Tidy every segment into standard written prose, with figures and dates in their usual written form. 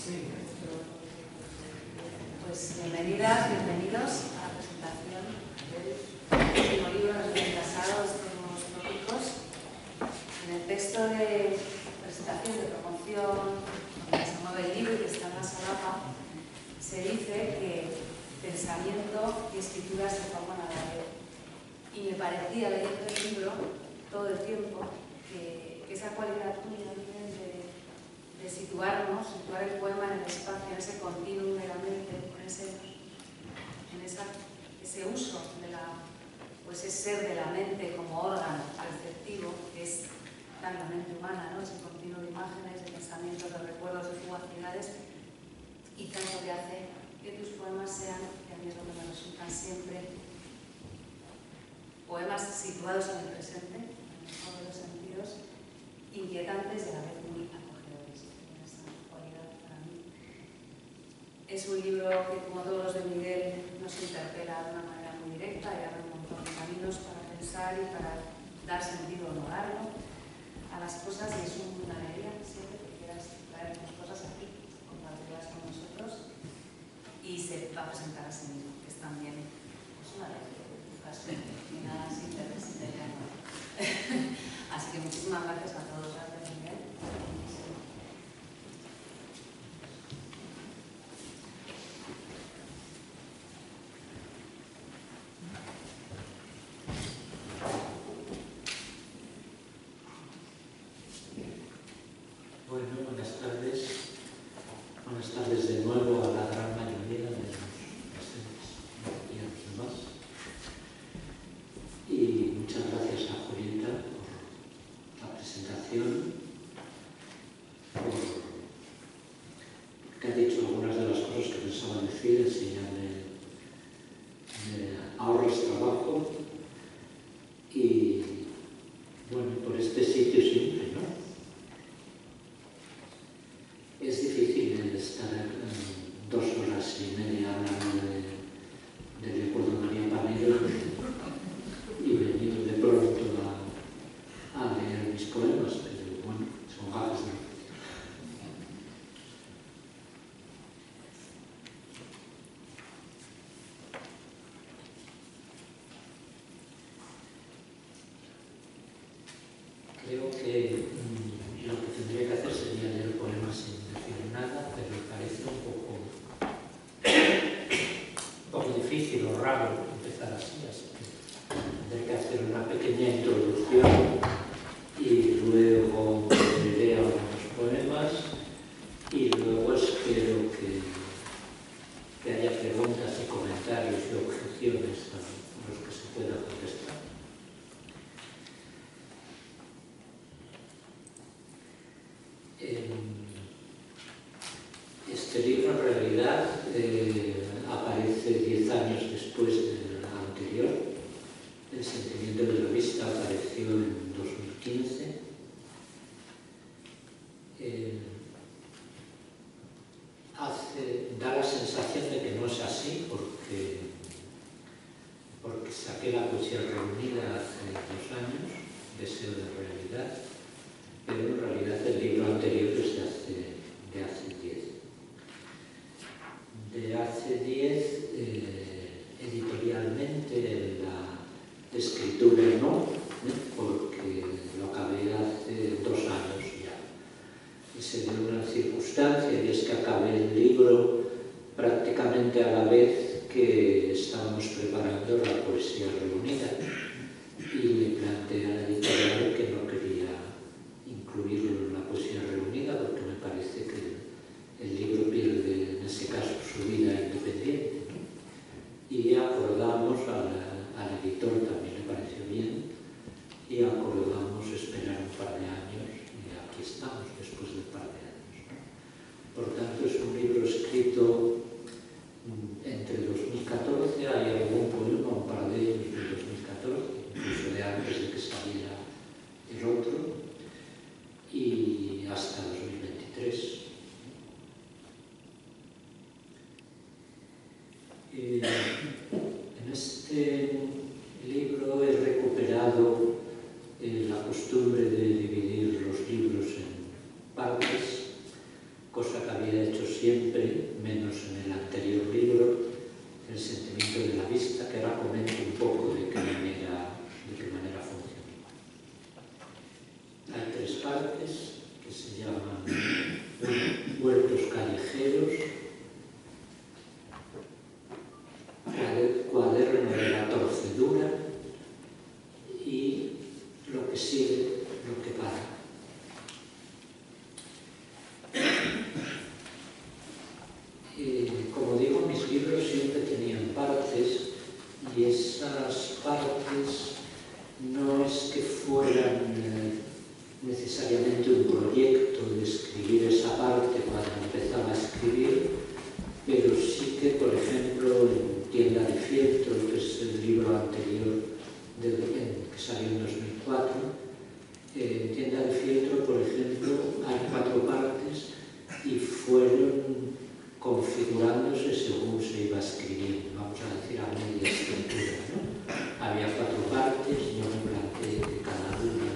Pues bienvenidas, bienvenidos a la presentación del último libro de Rubén Casado, Estos nuevos tópicos. En el texto de presentación, de promoción, donde se mueve el libro y que está en la solapa, se dice que pensamiento y escritura se forman a la vez. Y me parecía, leyendo el libro todo el tiempo, que esa cualidad tuya de situar el poema en el espacio, en ese continuum de la mente, en ese uso de ese ser de la mente como órgano perceptivo, que es tan la mente humana, ¿no? Ese continuo de imágenes, de pensamientos, de recuerdos, de fugacidades, y tanto que hace que tus poemas sean, que a mí es lo que me resultan siempre, poemas situados en el presente, en todos los sentidos, inquietantes y a la vez muy acogedores. Esa cualidad para mí. Es un libro que, como todos los de Miguel, nos interpela de una manera muy directa y abre un montón de caminos para pensar y para dar sentido o no darlo a las cosas, y es una alegría siempre que quieras traer las cosas aquí, compartirlas con nosotros, y se va a presentar a sí mismo, que es también una alegría en tu caso, y nada sin interés. Así que muchísimas gracias a todos. Gracias, Miguel. Bueno, buenas tardes. Buenas tardes de nuevo a la gran mayoría de los presentes y a los demás. Y muchas gracias a Julieta por la presentación, porque ha dicho algunas de las cosas que pensaba decir, enseñarme ahorros trabajo y, bueno, por este sitio siempre, ¿no? Es difícil estar 2 horas y media hablando de Leopoldo María Panero y venir de pronto a leer mis poemas, pero bueno, son gajes, ¿no? Creo que lo que tendría que hacer sería leer poemas sin decir nada, pero me parece un poco difícil o raro empezar así que tendré que hacer una pequeña introducción y luego leeré algunos poemas y luego espero que haya preguntas y comentarios y objeciones a los que se pueda contestar. Este libro en realidad aparece 10 años después del anterior. El sentimiento de la vista apareció en 2015. Da la sensación de que no es así porque saqué la poesía reunida hace 2 años, Deseo de realidad, pero en realidad el libro anterior es de hace 10. De hace 10, editorialmente, la escritura no, porque lo acabé hace 2 años ya. Y se dio una circunstancia, y es que acabé el libro prácticamente a la vez que estábamos preparando la poesía reunida. Y le planteé a la editorial que no quería incluirlo en la poesía reunida porque me parece que el libro pierde en ese caso su vida independiente, ¿no? Y acordamos, al editor también le pareció bien, y acordamos esperar un par de años y aquí estamos después de un par de años, ¿no? Por tanto, es un libro escrito entre 2014, hay algún poema, un par de ellos de 2014, incluso de antes de que saliera el otro, y hasta 2023. En este libro he recuperado la costumbre de dividir los libros en partes, cosa que había hecho siempre viajeros, cuaderno de la torcedura y lo que sigue, lo que para. Como digo, mis libros siempre tenían partes y esas partes no es que fueran necesariamente un proyecto de escribir esa parte cuando empezaba a escribir, pero sí que, por ejemplo, en Tienda de Fieltro, que es el libro anterior que salió en 2004, en Tienda de Fieltro, por ejemplo, hay 4 partes y fueron configurándose según se iba escribiendo, vamos a decir a media escritura, ¿no? Había 4 partes, yo me planteé que cada una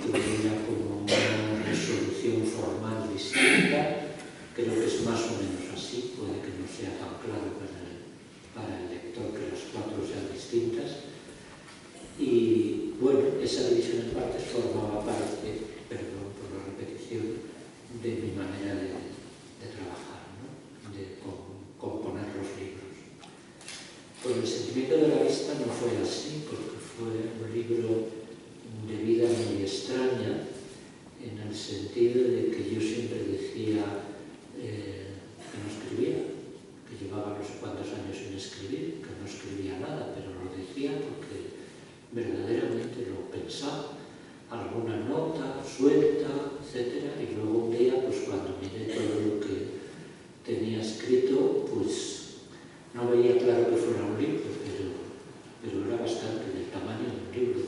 tuviera como una resolución formal distinta. Creo que es más o menos así, puede que no sea tan claro para el lector que las 4 sean distintas. Y bueno, esa división en partes formaba parte, perdón por la repetición, de mi manera de trabajar, ¿no? De componer los libros. Con El sentimiento de la vista no fue así, porque fue un libro de vida muy extraña, en el sentido de que yo siempre decía que no escribía, que llevaba no sé cuántos años sin escribir, que no escribía nada, pero lo decía porque verdaderamente lo pensaba, alguna nota suelta, etc. Y luego un día, pues cuando miré todo lo que tenía escrito, pues no veía claro que fuera un libro, pero era bastante del tamaño de un libro.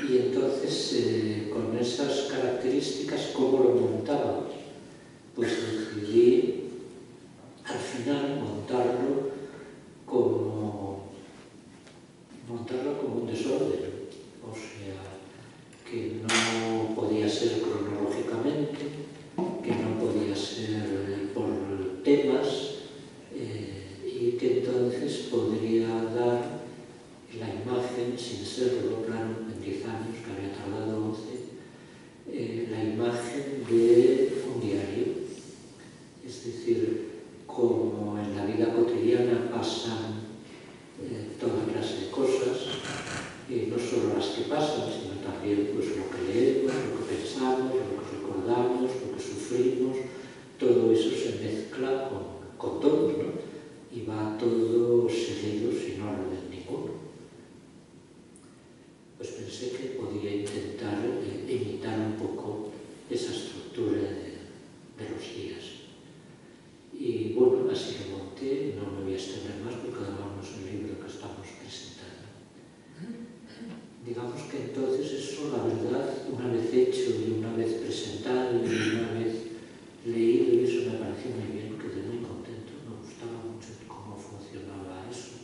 Y entonces, con esas características, ¿cómo lo montaba? Pues decidí al final montarlo como un desorden, o sea, que no podía ser cronológicamente, que no podía ser por temas, y que entonces podría dar la imagen, sin serlo, claro, en 10 años, que había tardado 11, la imagen de un diario. Es decir, como en la vida cotidiana pasan toda clase de cosas, no solo las que pasan, sino también pues, lo que leemos, lo que pensamos, lo que recordamos, lo que sufrimos, todo eso se mezcla con todo, ¿no? Y va todo seguido sin orden ninguno. Pues pensé que podía intentar imitar un poco esa estructura de los días. Y bueno, así lo monté, no me voy a extender más porque además no es el libro que estamos presentando. Digamos que entonces eso, la verdad, una vez hecho y una vez presentado y una vez leído, y eso me pareció muy bien, quedé muy contento, me gustaba mucho cómo funcionaba eso.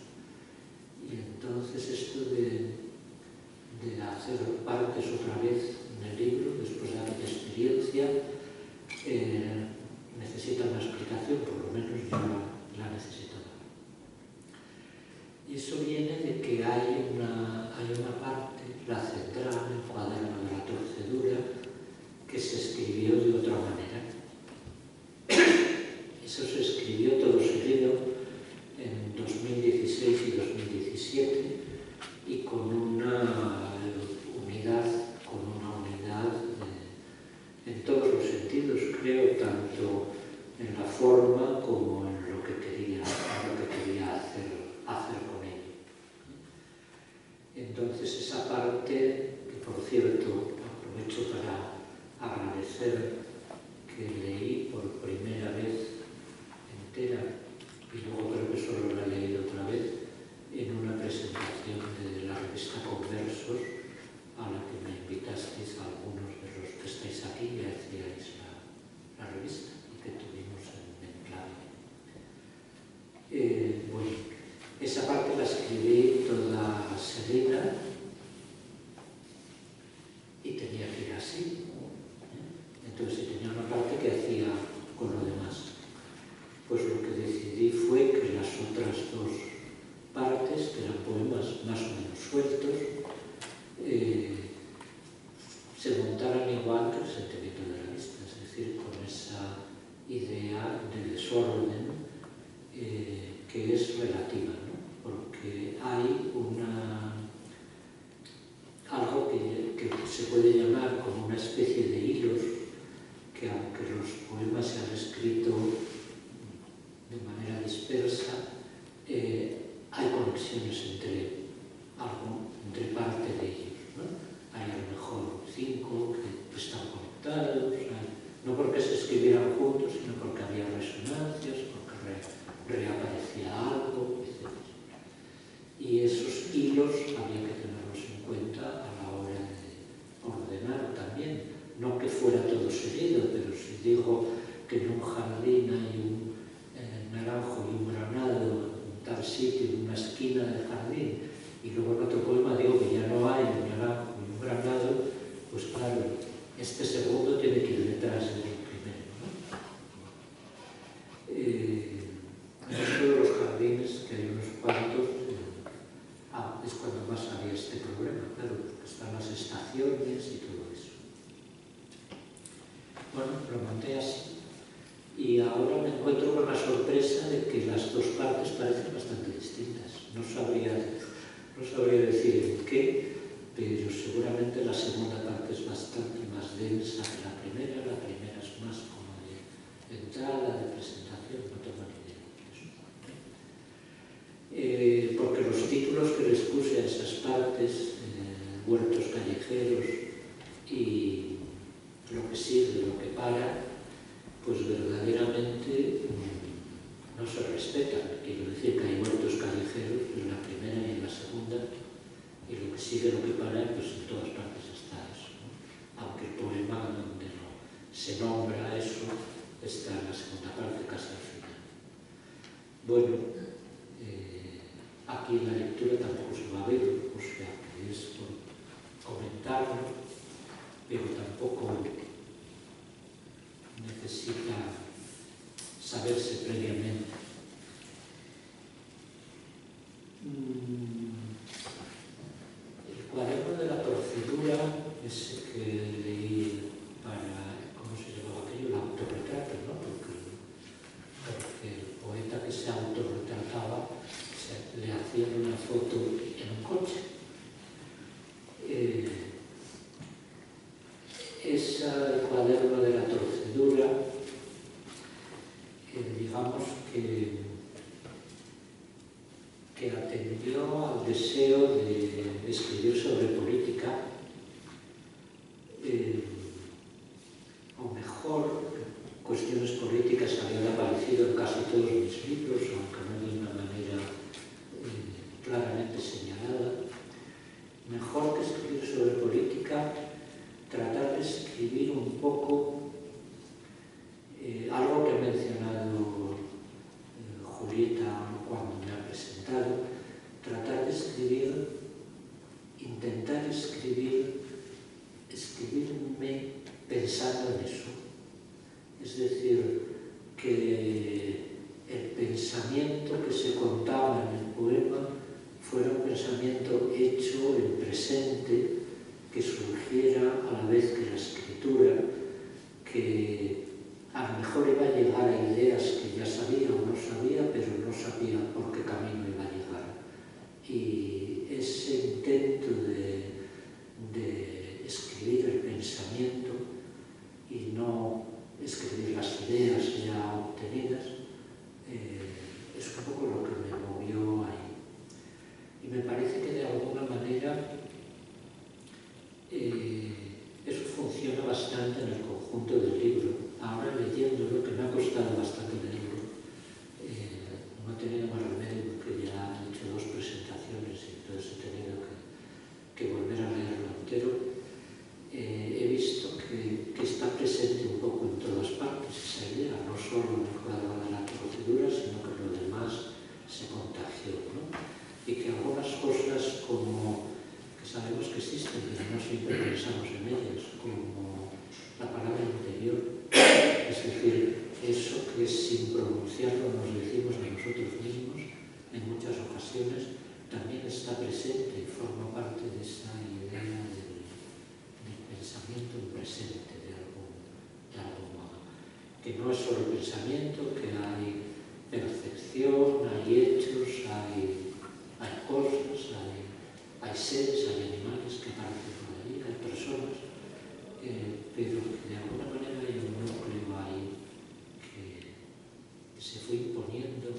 Y entonces esto de hacer partes otra vez en el libro, después de la experiencia, necesita una explicación, por lo menos yo la necesitaba. Y eso viene de que hay una parte, la central, el cuaderno de la torcedura, que se escribió de otra manera. Eso se escribió todo seguido en 2016 y 2017 y con una unidad en todos los sentidos, creo, tanto en la forma como en lo que quería hacer con ello. Entonces esa parte, que por cierto aprovecho para agradecer que leí por primera vez entera, y luego creo que solo la he leído otra vez, en una presentación de la revista Conversos, a la que me invitasteis a algunos de los que estáis aquí y hacíais la revista y que tuvimos en clave. Bueno, esa parte la escribí toda seguida y tenía que ir así. Entonces no porque se escribieran juntos, sino porque había resonancias, porque reaparecía algo, etc. Y esos hilos había que tenerlos en cuenta a la hora de ordenar también. No que fuera todo seguido, pero si digo que en un jardín hay un naranjo y un granado en tal sitio, en una esquina del jardín, y luego en otro poema digo que ya no hay un naranjo y un granado, pues claro, este segundo tiene que ir detrás del primero, ¿no? En esto de los jardines, que hay unos cuantos, es cuando más había este problema, claro, porque están las estaciones y todo eso. Bueno, lo monté así. Y ahora me encuentro con la sorpresa de que las dos partes parecen bastante distintas. No sabría decir en qué, pero seguramente la segunda parte es bastante más densa que la primera. La primera es más como de entrada, de presentación, no tengo ni idea de eso. Porque los títulos que les puse a esas partes, huertos callejeros y lo que sirve, lo que para, pues verdaderamente no se respetan. Quiero decir que hay huertos callejeros en la primera y en la segunda, y lo que sigue, lo que para, pues en todas partes está eso, ¿no? Aunque el poema donde no se nombra eso está en la segunda parte, casi al final. Bueno, aquí en la lectura tampoco se va a ver, o sea que es por comentarlo, pero tampoco necesita saberse previamente. El cuaderno de la procedura, ese que leí para, ¿cómo se llamaba aquello? El autorretrato, ¿no? Porque el poeta que se autorretrataba le hacían una foto en un coche. El cuaderno de la procedura, digamos que atendió al deseo de escribir sobre política, o mejor, cuestiones políticas habían aparecido en casi todos mis libros, aunque no de una manera claramente señalada. Mejor que escribir sobre política, tratar de escribir un poco algo que ha mencionado Julieta cuando me ha presentado, tratar de escribir, intentar escribirme pensando en eso. Es decir, que el pensamiento que se contaba en el poema fuera un pensamiento hecho en presente, que surgiera a la vez que la escritura, que a lo mejor iba a llegar a ideas que ya sabía o no sabía, pero no sabía por qué camino iba a llegar. Y ese intento de escribir el pensamiento y no escribir las ideas ya obtenidas, es un poco lo que me movió ahí. Y me parece que de alguna manera eso funciona bastante en el conjunto del libro. Ahora leyéndolo, que me ha costado bastante leerlo, no he tenido más remedio porque ya he hecho 2 presentaciones y entonces he tenido que volver a leerlo entero. He visto que está presente un poco en todas partes esa idea, no solo en el cuadro de la procedura, sino que lo demás se contagió, ¿no? Y que algunas cosas como que sabemos que existen, pero no siempre pensamos en ellas, como la palabra interior, es decir, eso que sin pronunciarlo nos decimos a nosotros mismos, en muchas ocasiones también está presente y forma parte de esa idea del pensamiento en presente de algún modo. Que no es solo pensamiento, que hay percepción, hay hechos, hay cosas, hay seres, hay animales que aparecen por ahí, hay personas, pero que de alguna manera hay un núcleo ahí que se fue imponiendo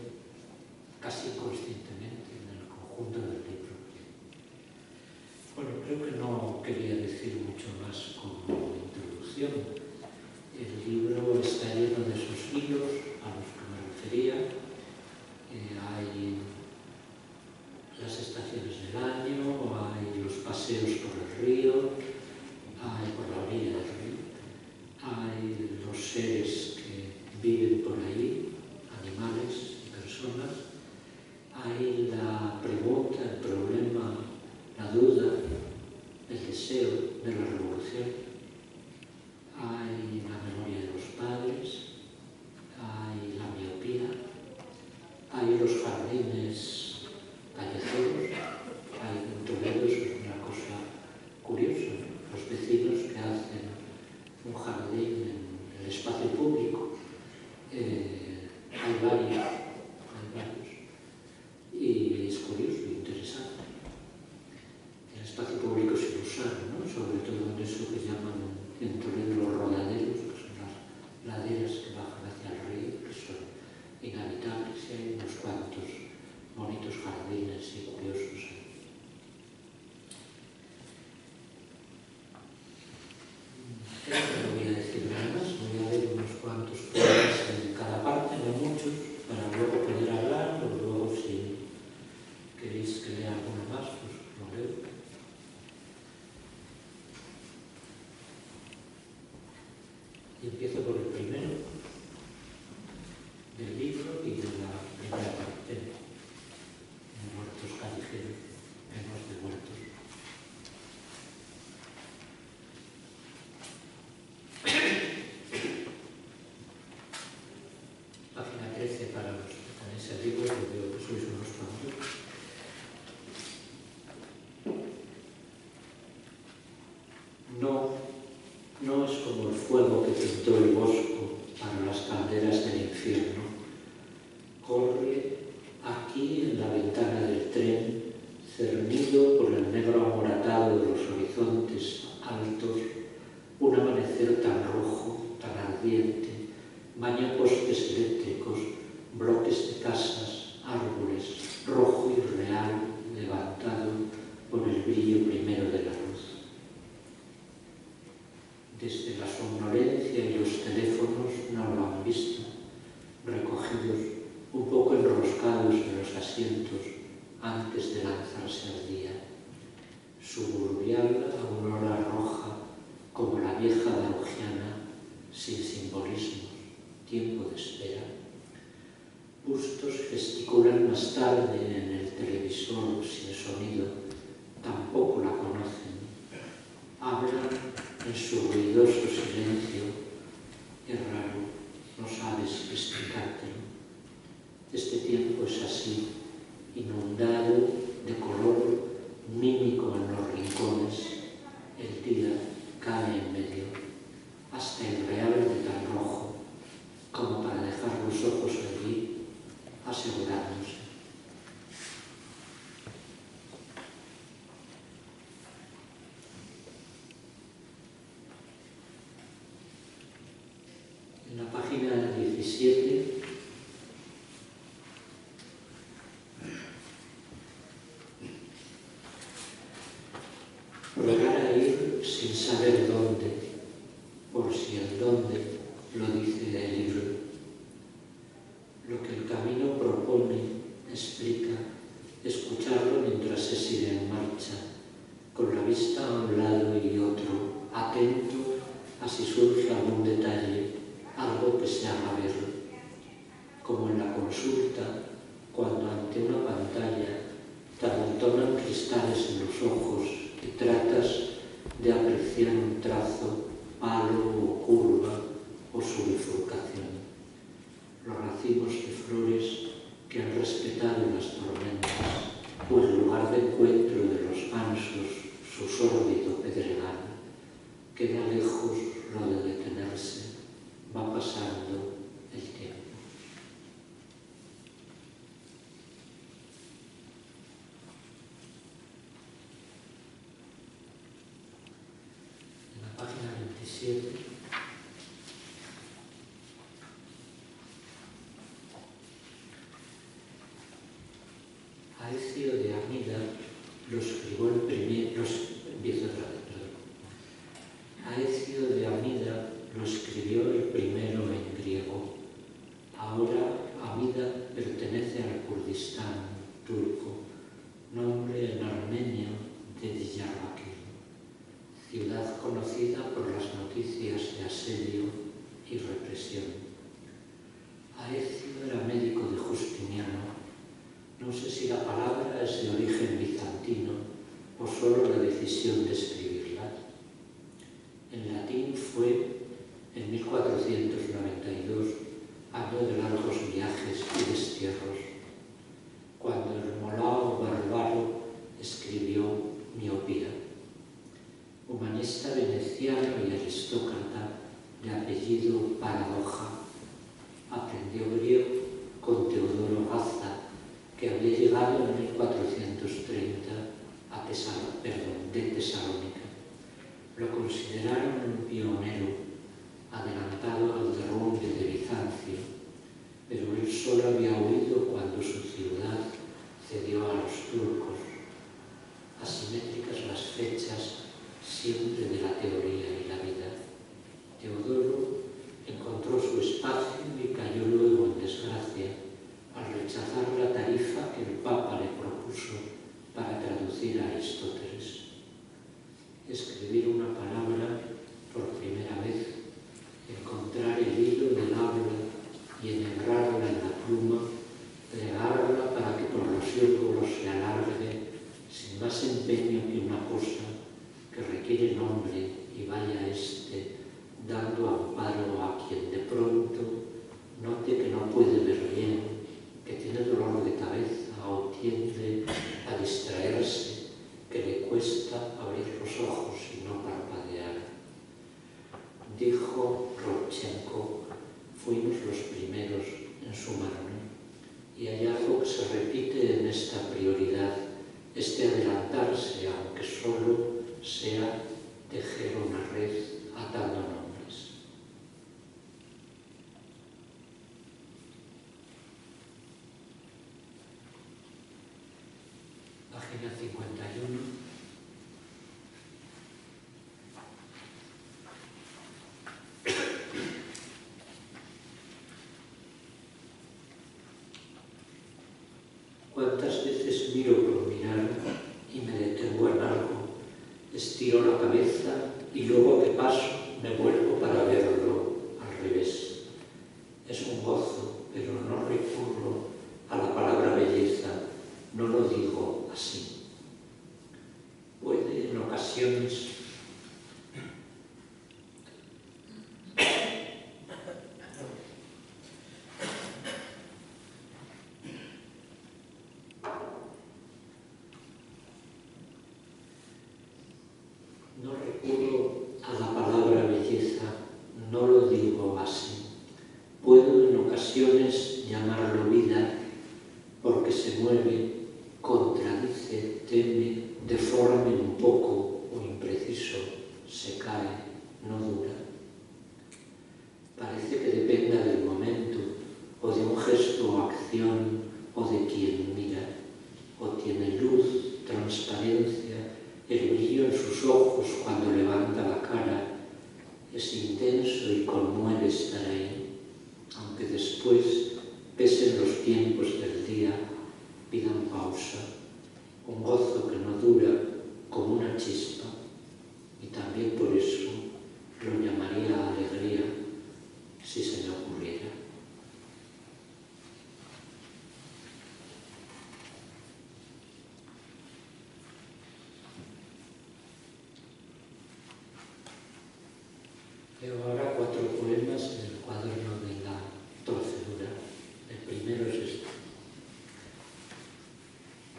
casi inconscientemente en el conjunto del libro. Bueno, creo que no quería decir mucho más como introducción. El libro está lleno de esos hilos a los que me refería. Hay las estaciones del año, hay los paseos por el río, hay por la orilla del río, hay los seres que viven por ahí, animales y personas, hay la pregunta, el problema, la duda, el deseo de la revolución, hay la memoria de los padres, hay la miopía, hay los jardines callejeros, hay en Toledo, eso es una cosa curiosa, los vecinos que hacen un jardín en el espacio público, hay varios, y es curioso e interesante. El espacio público sin usar, ¿no? Sobre todo en eso que llaman en Toledo los rodaderos, que son las laderas que bajan hacia el río, que son inhabitables, y hay unos cuantos bonitos jardines y curiosos ahí. Creo que no voy a decir nada más, voy a leer unos cuantos poemas en cada parte, no muchos, para luego poder hablar, o luego si queréis que lea alguno más, pues lo leo. Y empiezo por el primero del libro y de la primera parte, de muertos callejeros, menos de muertos. Página 13 para los que tenéis el libro, que veo que sois unos cuantos. No es como el fuego que pintó el bosco para las calderas del infierno. Corre aquí en la ventana del tren, cernido por el negro amoratado de los horizontes altos, un amanecer tan rojo, tan ardiente, baña postes eléctricos, bloques de casas, árboles, rojo y real, levantado por el brillo primero de la luz. Desde la somnolencia y los teléfonos no lo han visto, recogidos, un poco enroscados en los asientos antes de lanzarse al día. Suburbial aurora roja, como la vieja darogiana, sin simbolismos, tiempo de espera. Bustos gesticulan más tarde en el televisor sin sonido, tampoco la conocen. Hablan en su ruidoso silencio, es raro, no sabes explicártelo. Este tiempo es así, inundado de color, mímico en los rincones, el día cae en medio, hasta el real de tan rojo, como para dejar los ojos allí, asegurándose. En la página 17 probar a ir sin saber dónde, por si el dónde lo dice el libro. Lo que el camino propone, explica, escucharlo mientras se sigue en marcha, con la vista a un lado y otro, atento a si surge algún detalle, algo que se haga ver, como en la consulta, cuando ante una pantalla te amontonan cristales en los ojos y tratas de apreciar un trazo, palo o curva o su bifurcación. Los racimos de flores que han respetado las tormentas, o el lugar de encuentro de los gansos, su sórdido pedregal, queda lejos lo de detenerse, va pasando el tiempo. En la página 27 Aecio de Amida lo escribió el primer, Aecio de Amida lo escribió escribió el primero en griego. Ahora Amida pertenece al Kurdistán turco, nombre en armenio de Diyarbakir, ciudad conocida por las noticias de asedio y represión. Aecio era médico de Justiniano. No sé si la palabra es de origen bizantino o solo la decisión de escribirla. En latín fue, en 1492, año de largos viajes y destierros, cuando el Molao Barbaro escribió Miopía. Humanista veneciano y aristócrata de apellido Paradoja, aprendió griego con Teodoro Gaza, que había llegado en 1430 de Tesalónica. Lo consideraron un pionero adelantado al derrumbe de Bizancio, pero él solo había huido cuando su ciudad cedió a los turcos. Asimétricas las fechas siempre de la teoría y la vida. Teodoro encontró su espacio y cayó luego en desgracia al rechazar la tarifa que el Papa le propuso para traducir a Aristóteles. Escribir una palabra por primera vez, encontrar el hilo del habla y enhebrarla en la pluma, plegarla para que por los círculos se alargue, sin más empeño que una cosa que requiere nombre y vaya dando amparo a quien de pronto note que no puede ver bien, que tiene dolor de cabeza o tiende a distraerse, que le cuesta abrir los ojos y no parpadear. Dijo Rodchenko, fuimos los primeros en sumarnos, y hay algo que se repite en esta prioridad, este adelantarse, aunque solo sea tejer una red atando nombres. Página 51. ¿Cuántas veces miro por mirar y me detengo en algo? Estiro la cabeza y luego que paso me vuelvo para verlo al revés. Es un gozo, pero no recurro a la palabra belleza, no lo digo así. Puede en ocasiones llamarlo vida, porque se mueve, contradice, teme, deforme un poco o impreciso, se cae, no dura. Parece que dependa del momento, o de un gesto o acción, o de quien mira, o tiene luz, transparencia, el brillo en sus ojos cuando levanta la cara. Es intenso y conmueve estar ahí, aunque después pesen los tiempos del día, pidan pausa, un gozo que no dura como una chispa, y también por eso lo llamaría alegría si se me ocurriera. Leo ahora 4 poemas del cuaderno de la torcedura. El primero es este.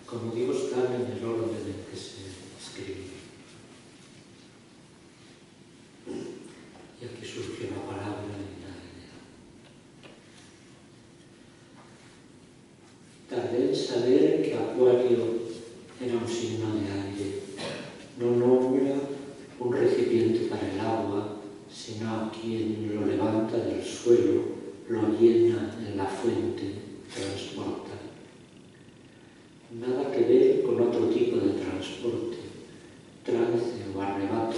Como digo, están en el orden en que se escribe. Y aquí surge la palabra y la idea. Tardé en saber que Acuario era un signo de aire. No nombra un recipiente para el agua, sino a quien lo levanta del suelo, lo llena en la fuente, transporta. Nada que ver con otro tipo de transporte, trance o arrebato.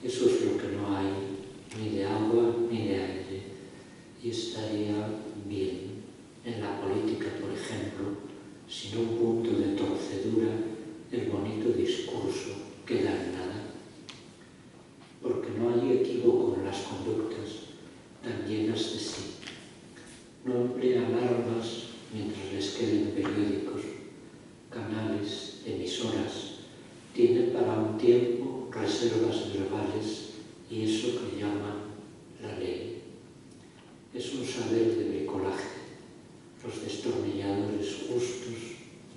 Eso es lo que no hay, ni de agua ni saber de bricolaje, los destornilladores justos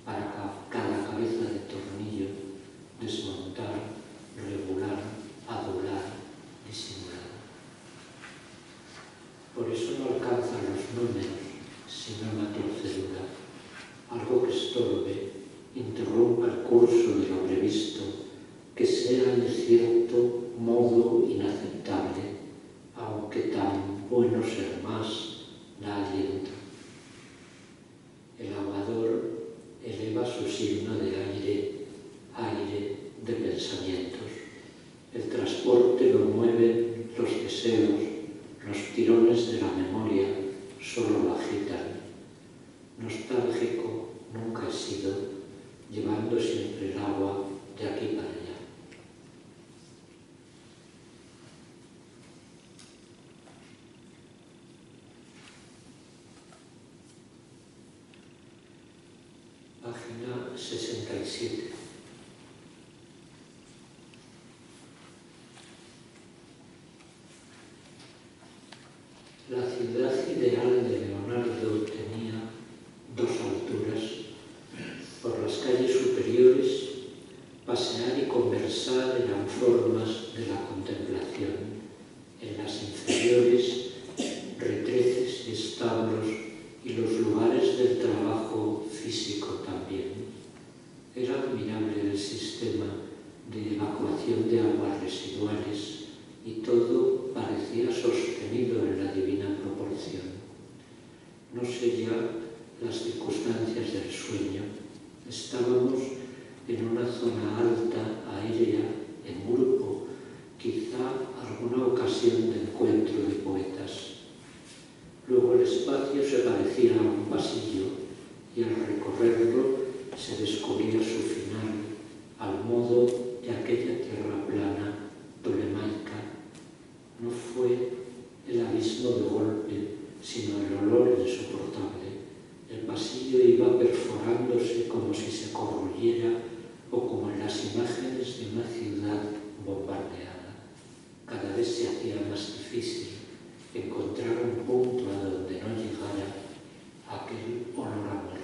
para cada cabeza de tornillo, desmontar, regular, adular, disimular. Por eso no alcanzan los números, sino la torcedura, algo que estorbe, interrumpa el curso de lo previsto, que sea de cierto modo inaceptable, aunque tan bueno ser más da aliento. El aguador eleva su signo de aire, aire de pensamientos. El transporte lo mueven los deseos, los tirones de la memoria solo lo agitan. Nostálgico nunca he sido, llevando siempre el agua de aquí para allá. Página 67. La ciudad ideal de Leonardo tenía dos alturas. Por las calles superiores, pasear y conversar eran formas de la contemplación. En las inferiores, retretes y establos y los lugares del trabajo físico también. Era admirable el sistema de evacuación de aguas residuales y todo parecía sostenido en la divina proporción. No sé ya las circunstancias del sueño. Estábamos en una zona alta, aérea, en grupo, quizá alguna ocasión de encuentro de poetas. Luego el espacio se parecía a un pasillo y al recorrerlo se descubría su final, al modo de aquella tierra plana tolemaica. No fue el abismo de golpe, sino el olor insoportable. El pasillo iba perforándose como si se corroyera o como en las imágenes de una ciudad bombardeada. Cada vez se hacía más difícil encontrar un punto a donde no llegara aquel olor a muerto.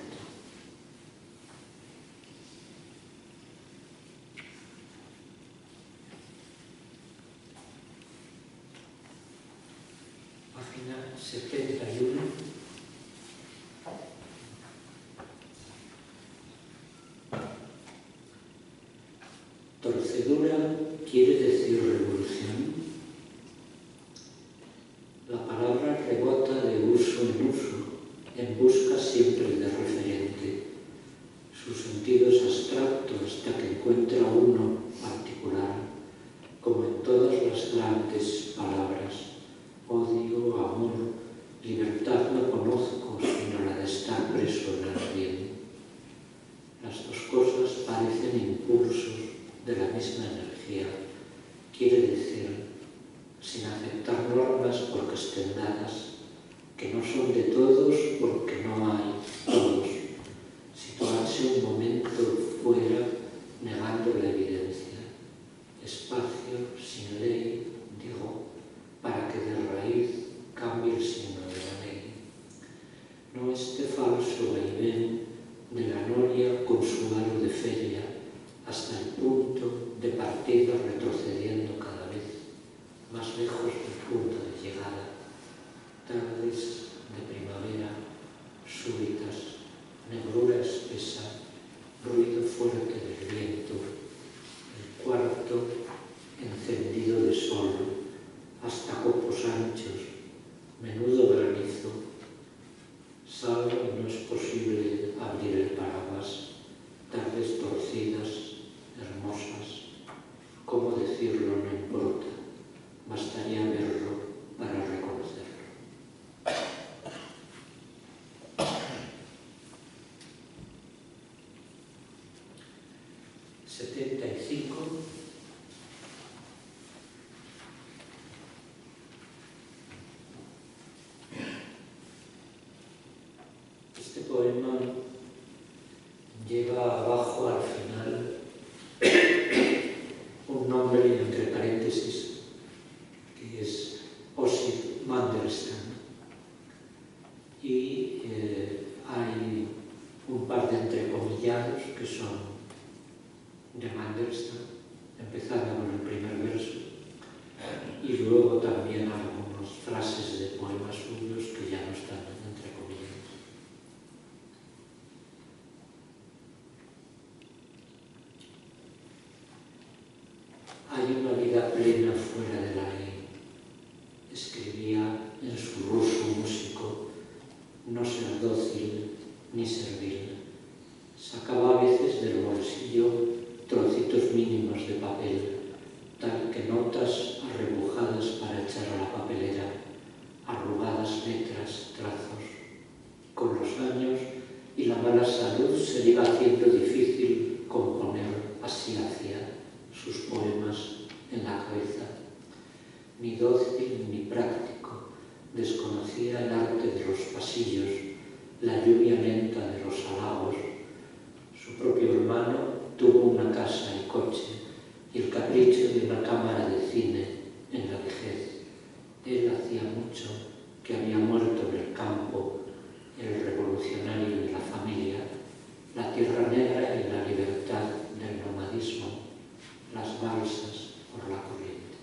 Página 71. Torcedura quiere decir revolución. La palabra rebota de uso en uso, en busca siempre de referente. Su sentido es abstracto hasta que encuentra uno particular, como en todas las grandes palabras. Odio, amor, libertad no conozco, sino la de estar preso en alguien. Las dos cosas parecen impulsos de la misma energía. Quiere decir, sin aceptar normas porque estén dadas, que no son de todos porque no hay todos. Situarse un momento fuera, negando la evidencia. Espacio sin ley, digo, para que de raíz cambie el signo de la ley. No este falso vaivén de la noria con su halo de feria, hasta el punto de partida retrocediendo cada vez, más lejos del punto de llegada. Tardes de primavera, súbitas, negrura espesa, ruido fuerte del viento, el cuarto encendido de sol, hasta copos anchos, menudo granizo. Salvo y no es posible abrir el paraguas. Tardes torcidas, hermosas. ¿Cómo decirlo? No importa. Bastaría verlo para reconocerlo. 75. Este poema lleva abajo al final un nombre entre paréntesis que es Osip Mandelstam. que son de Mandelstam, empezando con el primer verso, y luego también algunas frases de poemas suyos que ya no están entre comillas. Hay una vida plena fuera de la ley. Escribía en su ruso músico: no ser dócil ni servil. Sacaba a veces del bolsillo trocitos mínimos de papel, tal que notas arrebujadas para echar a la papelera, arrugadas letras, trazos. Con los años y la mala salud se le iba haciendo difícil componer así hacia sus poemas en la cabeza. Ni dócil ni práctico, desconocía el arte de los pasillos, la lluvia lenta de los halagos. Su propio hermano tuvo una casa y coche y el capricho de una cámara de cine en la vejez. Él hacía mucho que había muerto en el campo, el revolucionario de la familia, la tierra negra y la libertad del nomadismo, las balsas por la corriente.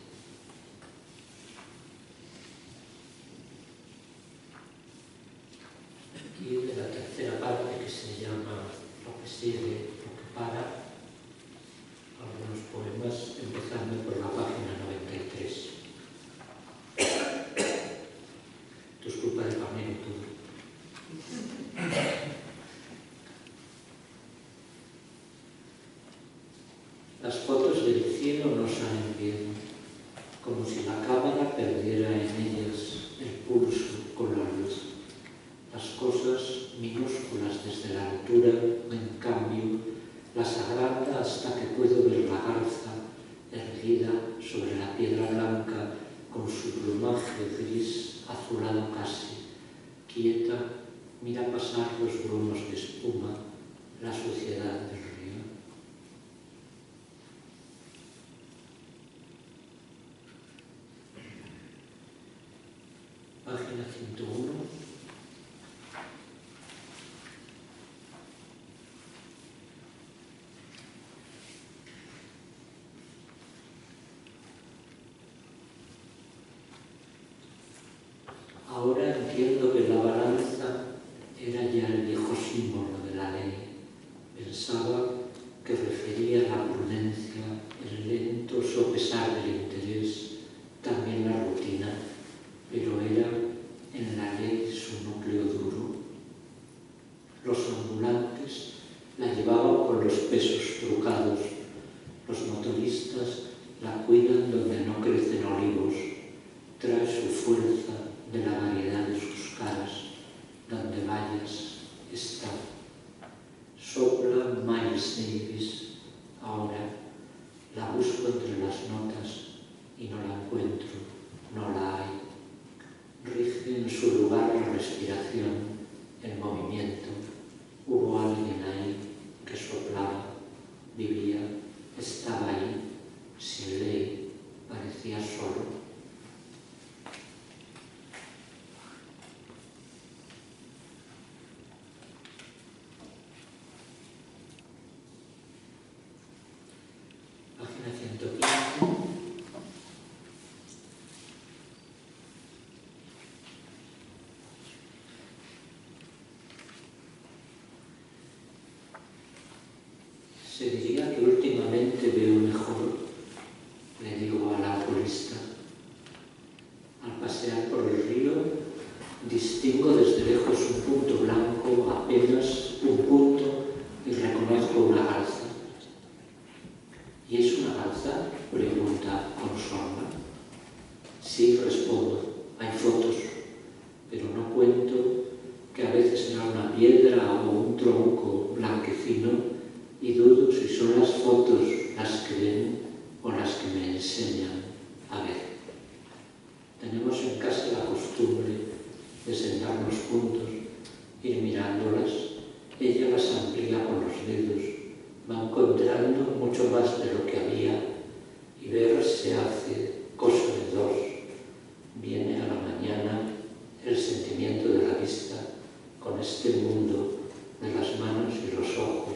Aquí de la tercera parte, que se llama Lo que sigue, lo que para, algunos poemas, empezando por la página 93. Esto es culpa de Pamela todo. Las fotos del cielo no salen bien, como si la cámara perdiera en ellas el pulso con la luz. Las cosas minúsculas desde la altura, en cambio, las agranda hasta que puedo ver la garza erguida sobre la piedra blanca con su plumaje gris azulado casi. Quieta, mira pasar los grumos de espuma, la suciedad del río. Página 101. Ahora entiendo que la balanza era ya el viejo símbolo de la ley. Pensaba que refería a la prudencia, el lento sopesar del interés, también la rutina, pero era en la ley su núcleo duro. Los ambulantes la llevaban con los pesos trucados, los motoristas la cuidan donde no crecen olivos, trae su fuerza de la variedad de sus caras, donde vayas está. Sopla Miles Davis, ahora la busco entre las notas y no la encuentro, no la hay. Rige en su lugar la respiración, el movimiento. Hubo alguien ahí que soplaba, vivía, estaba ahí, sin ley, parecía solo. Página 115. Se diría que últimamente veo mejor, le digo a la oculista. Al pasear por el río, distingo desde lejos un punto blanco, apenas un punto, y reconozco una garza. ¿Y es una garza?, pregunta con sorna. Sí, respondo, hay fotos, pero no cuento que a veces era una piedra o un tronco blanquecino y dudo si son las fotos las que ven o las que me enseñan a ver. Tenemos en casa la costumbre de sentarnos juntos, ir mirándolas. Ella las amplía con los dedos, va encontrando mucho más de lo que había y ver se hace cosa de dos. Viene a la mañana el sentimiento de la vista con este mundo de las manos y los ojos,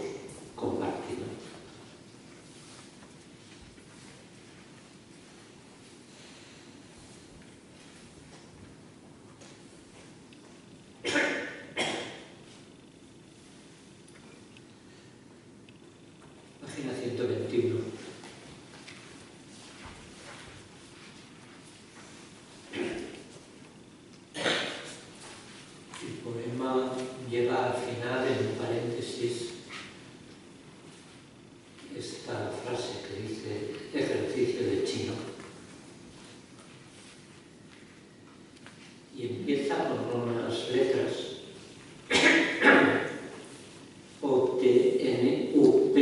con Página 121. El poema lleva al final, en paréntesis, esta frase que dice ejercicio de chino. Y empieza con unas letras O-T-N-U-P,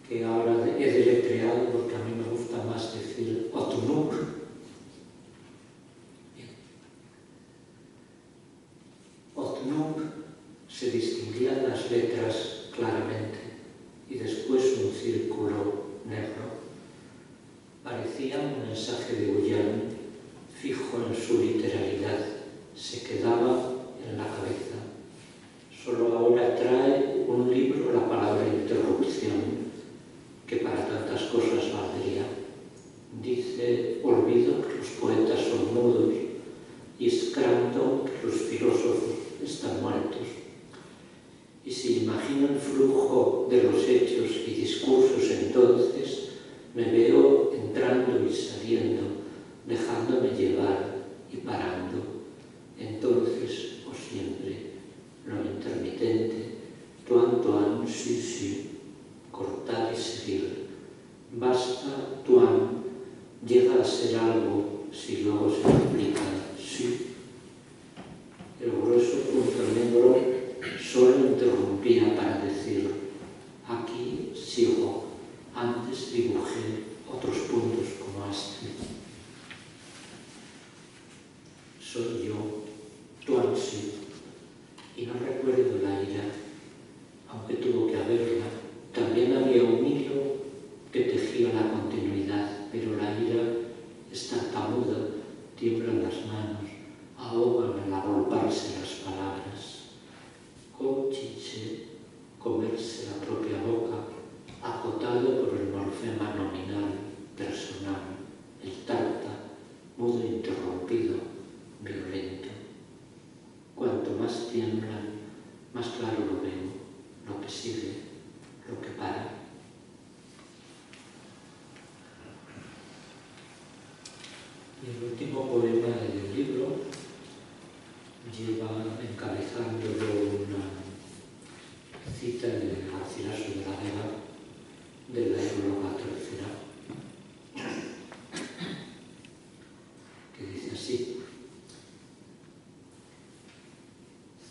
que ahora he deletreado porque a mí me gusta más decir Otnuk. Otnuk se distinguían las letras claramente y después un círculo negro. Parecía un mensaje de Ullán, fijo en su literalidad, se quedaba en la cabeza. Solo ahora trae un libro la palabra interrupción, que para tantas cosas valdría. Dice, olvido que los poetas son mudos y Scranton que los filósofos están muertos. Y si imagino el flujo de los hechos y discursos entonces, me veo entrando y saliendo, dejándome llevar y parando. Entonces, o siempre, lo intermitente, tuan, sí, cortar y seguir. Basta, tuan, llega a ser algo si luego se explica, sí. El grueso punto negro solo interrumpía para decir, aquí sigo, antes dibujé otros puntos como este. Soy yo, tuan sí, y no recuerdo la ira, aunque tuvo que haberla. También había un hilo que tejía la continuidad, pero la ira es tartamuda, tiemblan las manos, ahogan al agolparse las palabras. Cochiche, comerse la propia boca, acotado por el morfema nominal, personal, el tarta, mudo interrumpido, violento. Cuanto más tiemblan, más claro lo veo, lo que sigue, lo que para. Y el último poema del libro lleva encabezándolo una cita de Garcilaso de la Vega, de la Égloga III, que dice así: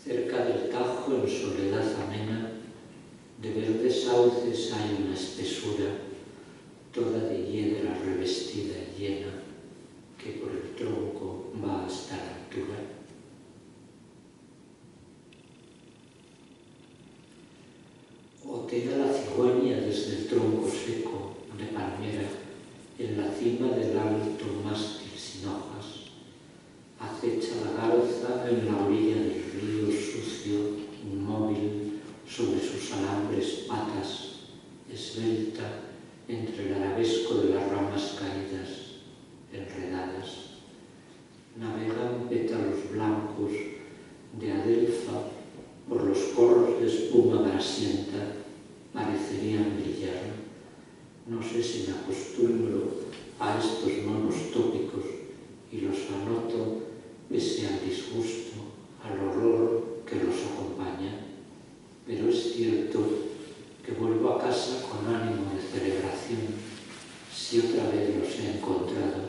cerca del Tajo, en soledad amena, de verdes sauces hay una espesura, toda de hiedra revestida y llena, que por el tronco va hasta la altura. Otea la cigüeña desde el tronco seco de palmera, en la cima del alto mástil sin hojas. Acecha la garza en la orilla del río sucio, inmóvil, sobre sus alambres patas, esbelta entre el arabesco de las ramas caídas, enredadas. Navegan pétalos blancos de adelfa por los corros de espuma grasienta, parecerían brillar. No sé si me acostumbro a estos monos tópicos y los anoto pese al disgusto, al horror que los acompaña. Pero es cierto que vuelvo a casa con ánimo de celebración, si otra vez los he encontrado,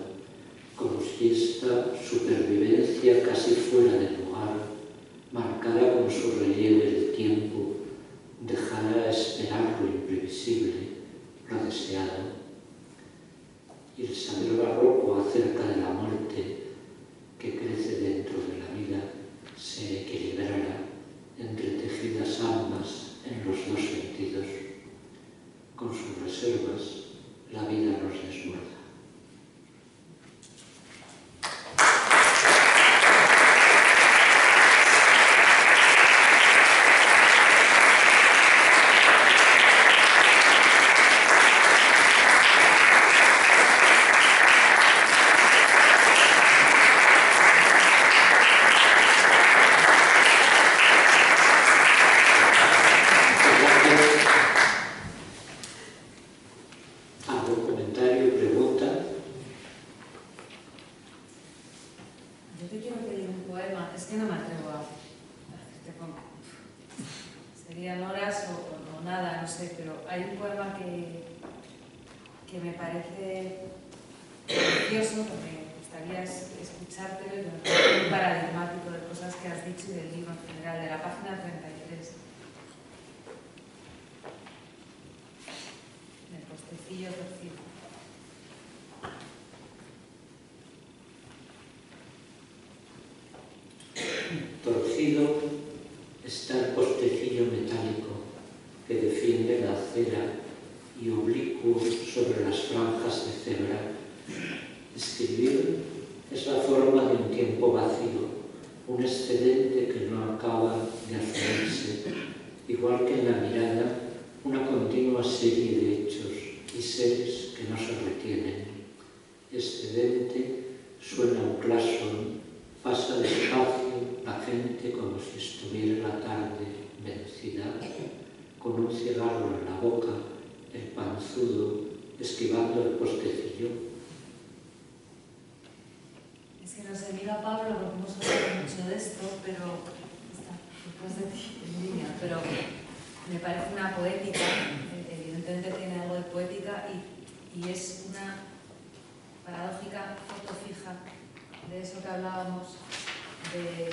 como si esta supervivencia casi fuera de lugar, marcara con su relieve el tiempo, dejara esperar lo imprevisible, lo deseado. Y el saber barroco acerca de la muerte que crece dentro de la vida se equilibrara, entretejidas ambas en los dos sentidos. Con sus reservas, la vida nos desborda. porque digo un poema, es que no me atrevo a hacerte como... Serían horas o nada, no sé, pero hay un poema que me parece precioso, que me gustaría escuchártelo y que me parece muy paradigmático de cosas que has dicho y del libro en general, de la página 33. El postecillo torcido. Torcido está el postecillo metálico que defiende la acera y oblicuo sobre las franjas de cebra. Escribir es la forma de un tiempo vacío, un excedente que no acaba de asumirse, igual que en la mirada, una continua serie de hechos y seres que no se retienen. Excedente suena un claxon, pasa despacio la gente como si estuviera la tarde vencida, con un cigarro en la boca, el panzudo esquivando el postecillo. Es que no sé, mira Pablo, porque hemos hablado mucho de esto, pero está después de ti en línea, pero me parece una poética, evidentemente tiene algo de poética y es una paradójica foto fija de eso que hablábamos, de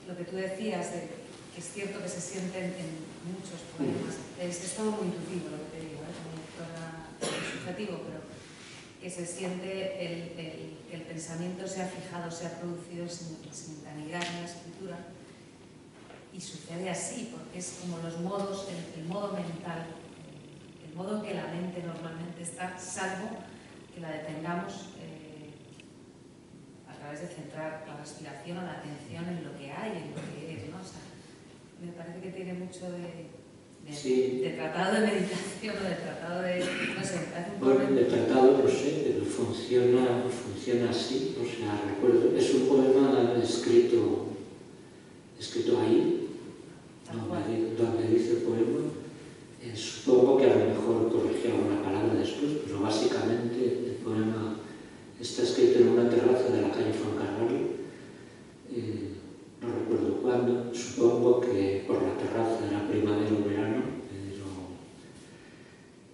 lo que tú decías, de que es cierto que se sienten en muchos poemas. Es todo muy intuitivo lo que te digo, muy subjetivo, pero que se siente que el pensamiento se ha fijado, se ha producido sin simultaneidad en la escritura. Y sucede así, porque es como los modos, el modo mental, el modo en que la mente normalmente está, salvo que la detengamos a través de centrar la respiración o la atención en lo que hay, en lo que es, ¿no? O sea, me parece que tiene mucho de tratado de meditación o de tratado de... no sé, me parece un poco... Bueno, de tratado no sé, pero funciona así. O sea, recuerdo, es un poema escrito ahí, donde dice el poema. Supongo que a lo mejor corregí alguna palabra después, pero básicamente el poema está escrito en una terraza de la calle Fuencarral. No recuerdo cuándo, supongo que por la terraza era primavera o verano,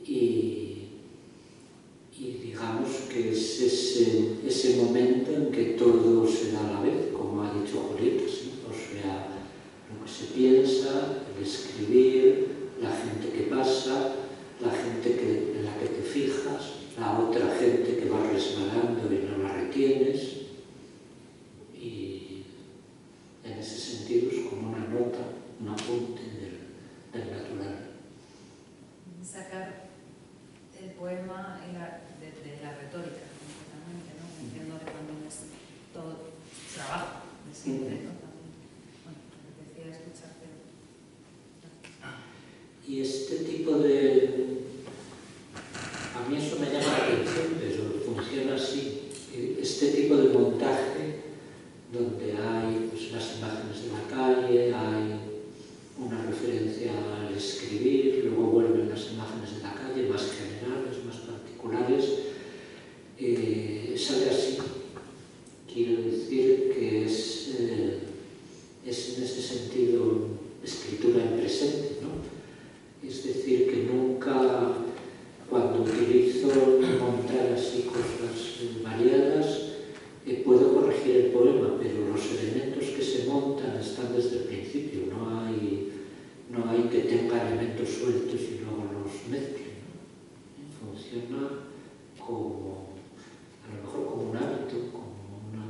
y digamos que es ese momento en que todo se da a la vez, como ha dicho Julieta, ¿sí? O sea, lo que se piensa, el escribir, la gente que pasa, la gente en la que te fijas, la otra gente que va resbalando y no la retienes, y en ese sentido es como una nota, un apunte del natural. Sacar el poema de la retórica, completamente, ¿no? Entiendo que también es todo trabajo de siempre, ¿no? Bueno, me decía escucharte. Y este tipo de... A mí eso me llama la atención, pero funciona así. Este tipo de montaje, donde hay pues, las imágenes de la calle, hay una referencia al escribir, luego vuelven las imágenes de la calle, más generales, más particulares, sale así. Quiero decir que es en ese sentido escritura en presente, ¿no? Es decir, que nunca, cuando utilizo montar así cosas variadas, puedo corregir el poema, pero los elementos que se montan están desde el principio, no hay que tenga elementos sueltos y luego los mezcle, ¿no? Funciona como, a lo mejor como un hábito, como una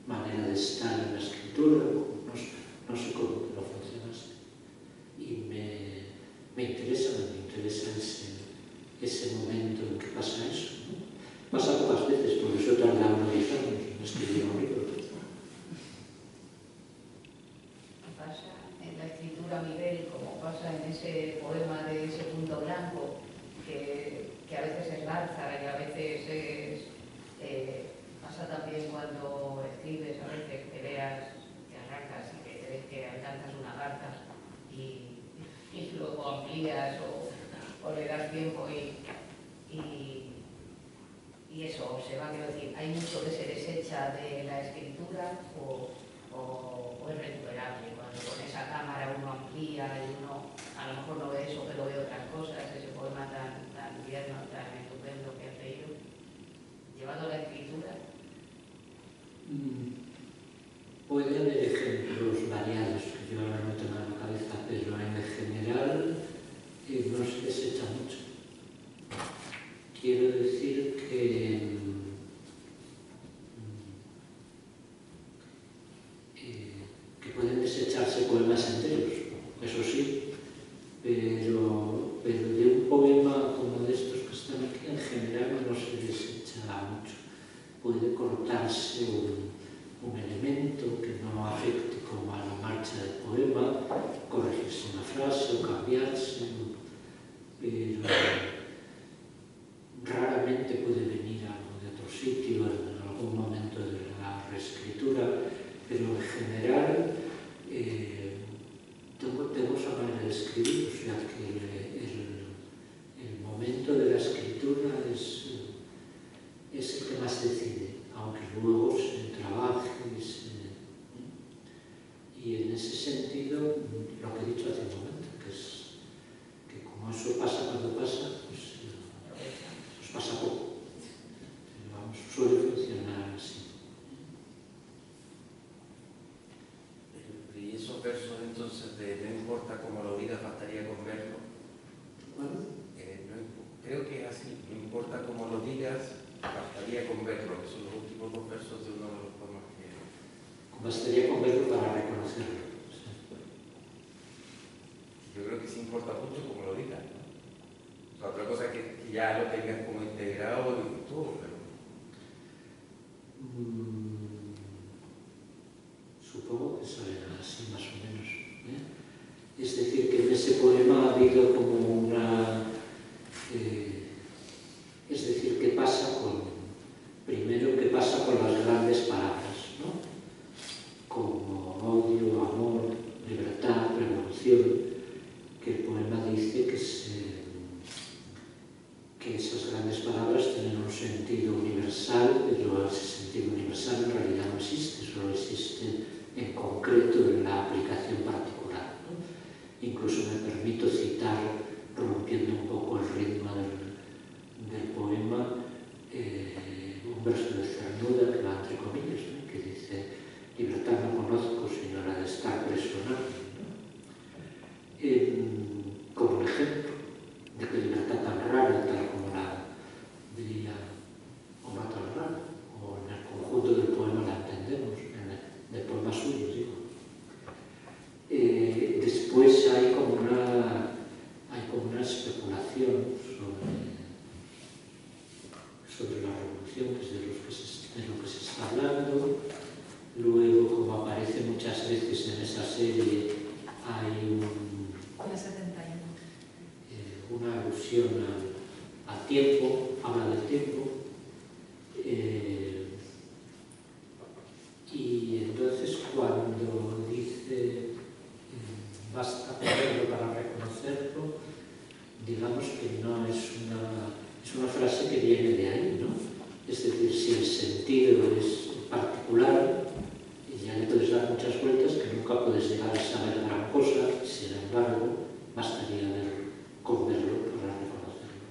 manera de estar en la escritura, no sé cómo, pero funciona así. Y me interesa ese momento en que pasa eso, ¿no? Pasa pocas veces, por eso tarda unos 10 años en escribir un libro. Pasa en la escritura, Miguel, como pasa en ese poema de ese punto blanco, que a veces es garza y a veces pasa también cuando escribes, a veces que veas, que arrancas y que ves que alcanzas una garza y luego amplías o le das tiempo y eso se va, quiero decir, hay mucho que se desecha de la escritura lectura o es recuperable. Cuando con esa cámara uno amplía y uno a lo mejor no ve eso, pero ve otras cosas, ese poema tan tierno, tan estupendo que has leído, llevado a la escritura. Puede haber ejemplos variados que yo ahora no tengo en la cabeza, pero en general no se desecha mucho. Quiero decir que pueden desecharse poemas enteros, eso sí, pero de un poema como de estos que están aquí en general no se desecha mucho. Puede cortarse un elemento que no afecte como a la marcha del poema, corregirse una frase o cambiarse, pero raramente puede venir algo de otro sitio en algún momento de la reescritura, pero en general tengo esa manera de escribir, o sea que el momento de la escritura es el que más decide, aunque luego se trabaje y en ese sentido lo que he dicho hace un momento, que es que como eso pasa cuando pasa, pues pasa poco, pero vamos, suele funcionar así. Y esos versos entonces de no importa cómo lo digas, bastaría con verlo. Bueno, creo que es así, no importa cómo lo digas, bastaría con verlo. Son los últimos dos versos de uno de los poemas que... bastaría con verlo para reconocerlo. Sí. Yo creo que sí importa mucho cómo lo digas, ¿no? O sea, otra cosa es que ya lo tengas como integrado y todo, pero... Supongo que será así más o menos. Es decir, que en ese poema ha habido como una... es decir, ¿qué pasa primero, qué pasa con las grandes palabras, ¿no? Como odio, amor, libertad, revolución, que el poema dice que esas grandes palabras tienen un sentido universal, pero ese sentido universal en realidad no existe, solo existe en concreto en la aplicación particular, ¿no? Incluso me permito citar, rompiendo un poco el ritmo del poema, un verso de Cernuda que va entre comillas, ¿no? Que dice: libertad no conozco sino la de estar preso, ¿no? Como un ejemplo de que libertad tan rara, tal como la diría, o no tan rara, o en el conjunto del poema la entendemos, del poema suyo, digo. Después hay como una especulación sobre la revolución, que es de lo que se está hablando. Luego, como aparece muchas veces en esa serie, hay La 71. Una alusión al tiempo, habla del tiempo. Y entonces cuando dice basta con verlo para reconocerlo, digamos que no es una frase que viene de ahí, ¿no? Es decir, si el sentido es particular, y ya le puedes dar muchas vueltas, que nunca puedes llegar a saber gran cosa, sin embargo, bastaría con verlo para reconocerlo.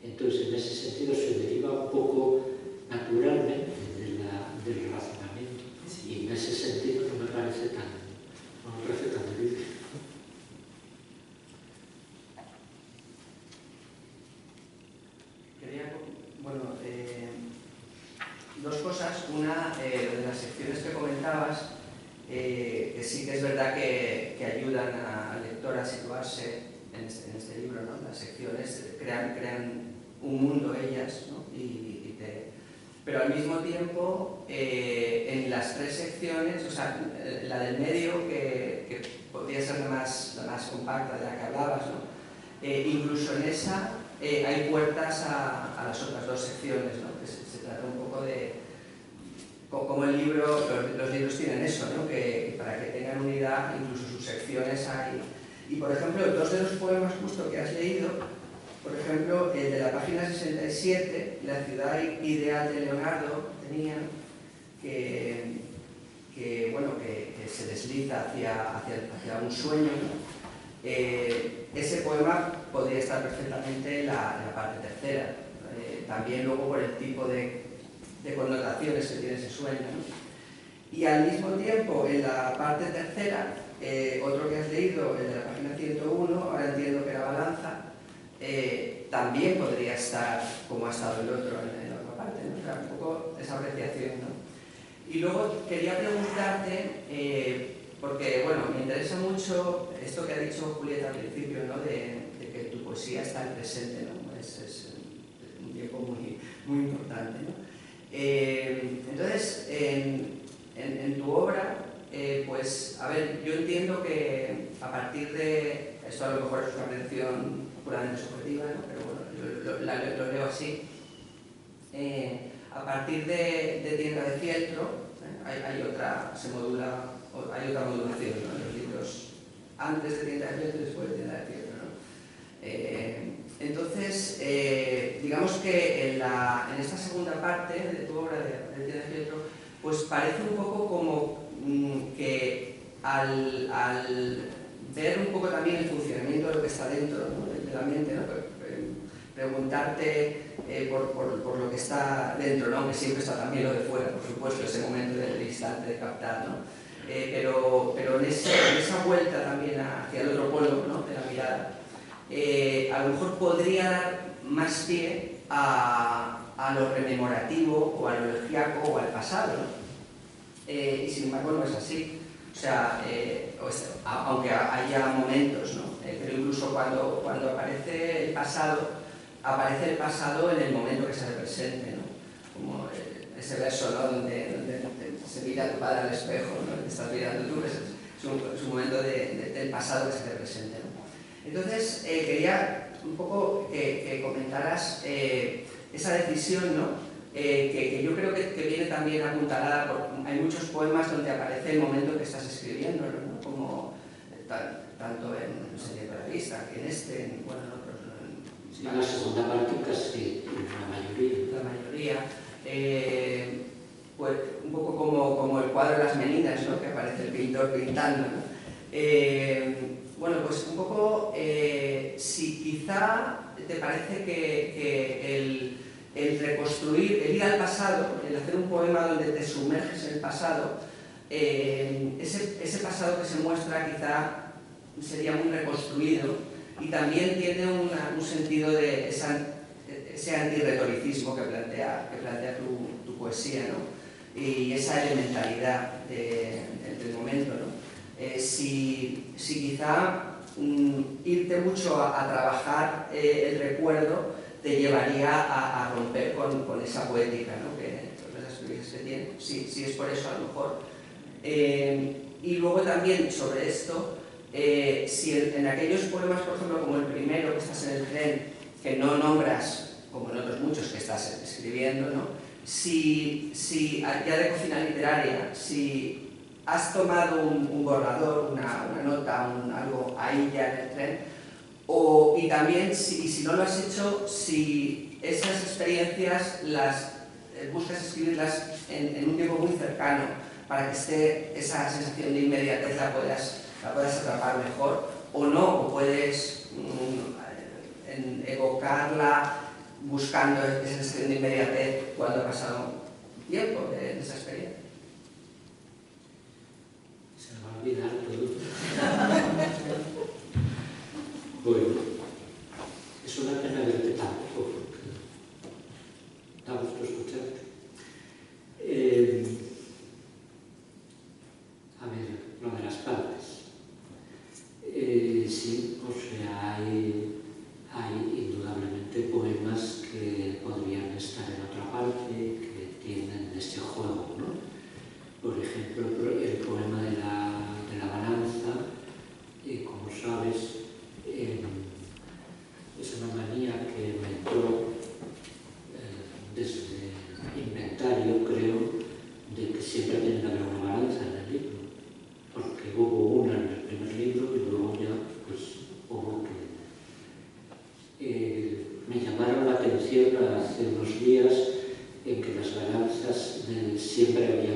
Entonces, en ese sentido, se deriva un poco naturalmente del razonamiento, y en ese sentido no me parece tan difícil. Dos cosas. Una, de las secciones que comentabas, que sí que es verdad que ayudan al lector a situarse en este libro, ¿no? Las secciones crean un mundo ellas, ¿no? Pero al mismo tiempo, en las tres secciones, o sea, la del medio, que podría ser la más compacta de la que hablabas, ¿no? Incluso en esa hay puertas a las otras dos secciones, ¿no? Que se trata un poco de cómo el libro, los libros tienen eso, ¿no? Que para que tengan unidad, incluso sus secciones hay. Y por ejemplo, dos de los poemas justo que has leído, por ejemplo, el de la página 67, La ciudad ideal de Leonardo, tenía, bueno, que se desliza hacia un sueño, ¿no? Ese poema podría estar perfectamente en la parte tercera, también luego por el tipo de connotaciones que tiene ese sueño, ¿no? Y al mismo tiempo, en la parte tercera, otro que has leído, el de la página 101, ahora entiendo que era Balanza, también podría estar como ha estado el otro en la otra parte, ¿no? O sea, un poco esa apreciación, ¿no? Y luego quería preguntarte, porque bueno, me interesa mucho esto que ha dicho Julieta al principio, ¿no? de que tu poesía está en presente, ¿no? Es un tiempo muy importante, ¿no? Entonces, en tu obra, pues, a ver, yo entiendo que a partir de, esto a lo mejor es una apreciación puramente subjetiva, ¿no? Pero bueno, yo lo leo así, a partir de Tienda de Fieltro, hay otra modulación, ¿no? En los libros antes de Tienda de Fieltro y después de Tienda de Fieltro, ¿no? Entonces, digamos que en esta segunda parte de tu obra de Tienda de Fieltro, pues parece un poco como que al ver un poco también el funcionamiento de lo que está dentro, ¿no? de la mente, ¿no? Preguntarte por lo que está dentro, ¿no? Aunque siempre está también lo de fuera, por supuesto, ese momento del instante de captar, ¿no? Pero en esa vuelta también hacia el otro polo, ¿no? De la mirada, a lo mejor podría dar más pie a lo rememorativo o a lo elegíaco o al pasado, ¿no? Y sin embargo no es así. O sea, aunque haya momentos, ¿no? Pero incluso cuando aparece el pasado en el momento que se hace presente, ¿no? Como ese verso, ¿no? donde se mira tu padre al espejo, ¿no? Te estás mirando tú, es un momento del pasado que se hace presente, ¿no? Entonces, quería un poco que comentaras esa decisión, ¿no? Que yo creo que viene también apuntalada por... Hay muchos poemas donde aparece el momento que estás escribiendo, ¿no? Como tanto en Serie de la Vista, que en bueno, en otros... Sí, la segunda parte casi la mayoría. Pues un poco como el cuadro de las Meninas, ¿no? Que aparece el pintor pintando, ¿no? Bueno, pues un poco, si quizá te parece que el reconstruir, el ir al pasado, el hacer un poema donde te sumerges en el pasado, ese pasado que se muestra quizá sería muy reconstruido y también tiene un sentido de ese antirretoricismo que plantea tu poesía, ¿no? Y esa elementalidad del momento, ¿no? Si quizá irte mucho a trabajar el recuerdo te llevaría a romper con esa poética, ¿no? Con esas experiencias que tiene, si es por eso a lo mejor. Y luego también sobre esto, si en aquellos poemas, por ejemplo, como el primero, que estás en el tren, que no nombras, como en otros muchos que estás escribiendo, ¿no? Si ya de cocina literaria, si has tomado un borrador, una nota, algo ahí ya en el tren, y también, si no lo has hecho, si esas experiencias las buscas escribirlas en un tiempo muy cercano, para que esté esa sensación de inmediatez la puedas atrapar mejor, o no, o puedes evocarla buscando esa sensación de inmediatez cuando ha pasado tiempo de esa experiencia. Se me va a olvidar todo. Bueno, es una pena verte tanto, porque da gusto escucharte. A ver, lo de las partes. Sí, o sea, hay indudablemente poemas que podrían estar en otra parte, que tienen este juego, ¿no?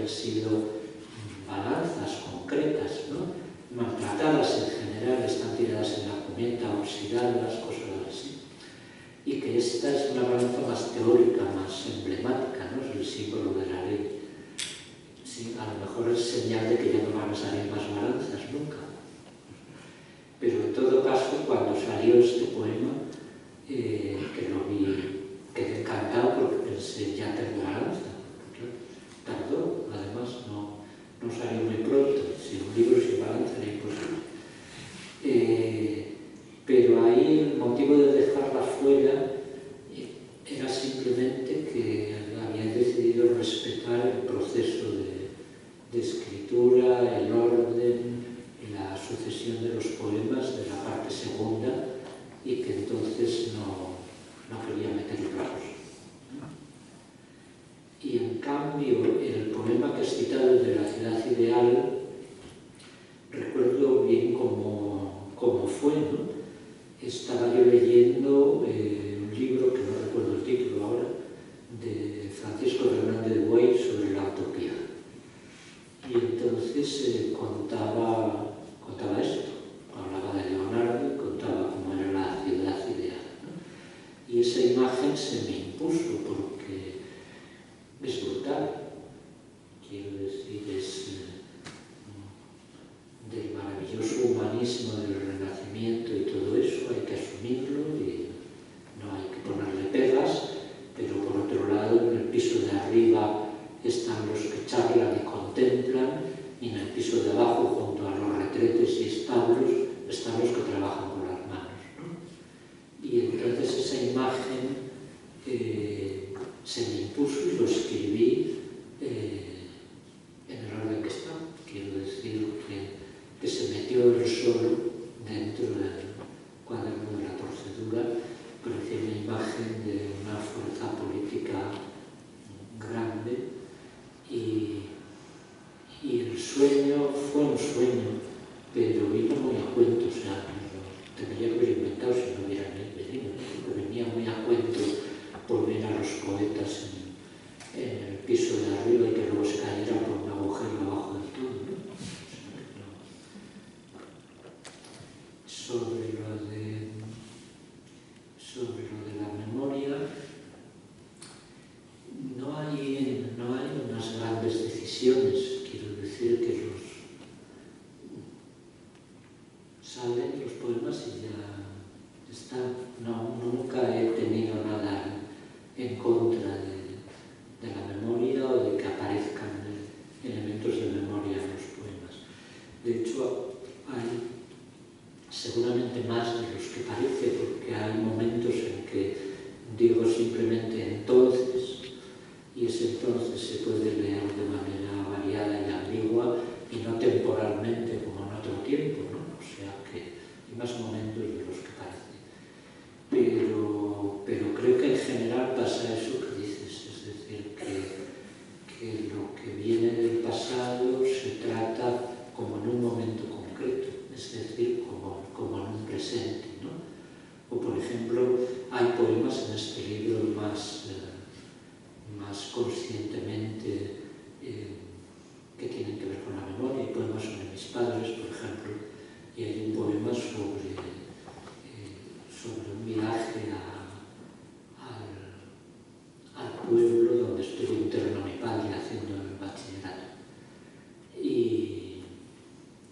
habían sido balanzas concretas, ¿no? Maltratadas en general, están tiradas en la cuneta, oxidadas, cosas así. Y que esta es una balanza más teórica, más emblemática, ¿no? Es el símbolo de la ley. Sí, a lo mejor es señal de que ya no van a salir más balanzas nunca. Pero en todo caso, cuando salió este poema, que lo vi, quedé encantado porque pensé, ya tengo balanza. Tardó, además no salió muy pronto, si un libro sin balanza era imposible. Pero ahí el motivo de dejarla fuera era simplemente que había decidido respetar el proceso de escritura, el orden, la sucesión de los poemas de la parte segunda, y que entonces no quería meter bravos. Y en cambio, el poema que has citado de la ciudad ideal, recuerdo bien cómo fue, ¿no? Estaba yo leyendo un libro, que no recuerdo el título ahora, de Francisco Fernández de Buey sobre la utopía. Y entonces contaba esto, hablaba de Leonardo y contaba cómo era la ciudad ideal, ¿no? Y esa imagen se me impuso porque es brutal, quiero decir, es del maravilloso humanismo del Renacimiento y todo eso, hay que asumirlo y no hay que ponerle pegas, pero por otro lado, en el piso de arriba están los que charlan y contemplan, y en el piso de abajo, junto a los retretes y establos, están los que trabajan con las manos, ¿no? Y entonces esa imagen se me impuso y lo escribí en el orden que está. Quiero decir que se metió él solo dentro del cuaderno de la torcedura, parecía una imagen de una fuerza política grande, y el sueño fue un sueño, pero vino muy a cuento, o sea, tendría que haber inventado si no hubiera venido, pero venía muy a cuento por ver a los poetas en el piso de arriba y que luego se cayeran por un agujero abajo del todo, ¿no? Sobre lo de la memoria, no hay unas grandes decisiones. Quiero decir que salen los poemas y ya están. Nunca he tenido nada en contra de la memoria o de que aparezcan elementos de memoria en los poemas. De hecho, hay seguramente más de los que parece, porque hay momentos en que digo simplemente entonces, y ese entonces se puede leer de manera variada y ambigua y no temporalmente como en otro tiempo, ¿no? O sea que hay más momentos de los que parece. Pero creo que en general pasa eso que dices, es decir, que lo que viene del pasado se trata como en un momento concreto, es decir, como en un presente, ¿no? O por ejemplo, hay poemas en este libro más conscientemente que tienen que ver con la memoria. Hay poemas sobre mis padres, por ejemplo, y hay un poema sobre un viaje al pueblo donde estuvo interno mi padre haciendo el bachillerato. Y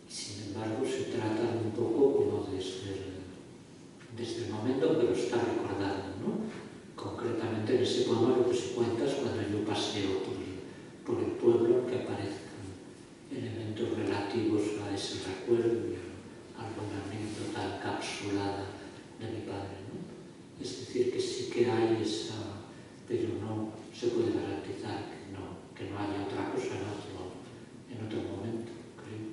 sin embargo se trata un poco como desde el momento en que lo está recordando, ¿no? Concretamente en ese poema lo que se cuenta es cuando yo paseo por el pueblo, que aparezcan elementos relativos a ese recuerdo y a alguna anécdota encapsulada de mi padre, ¿no? Es decir, que sí que hay esa, pero no se puede garantizar que no haya otra cosa en otro momento, creo.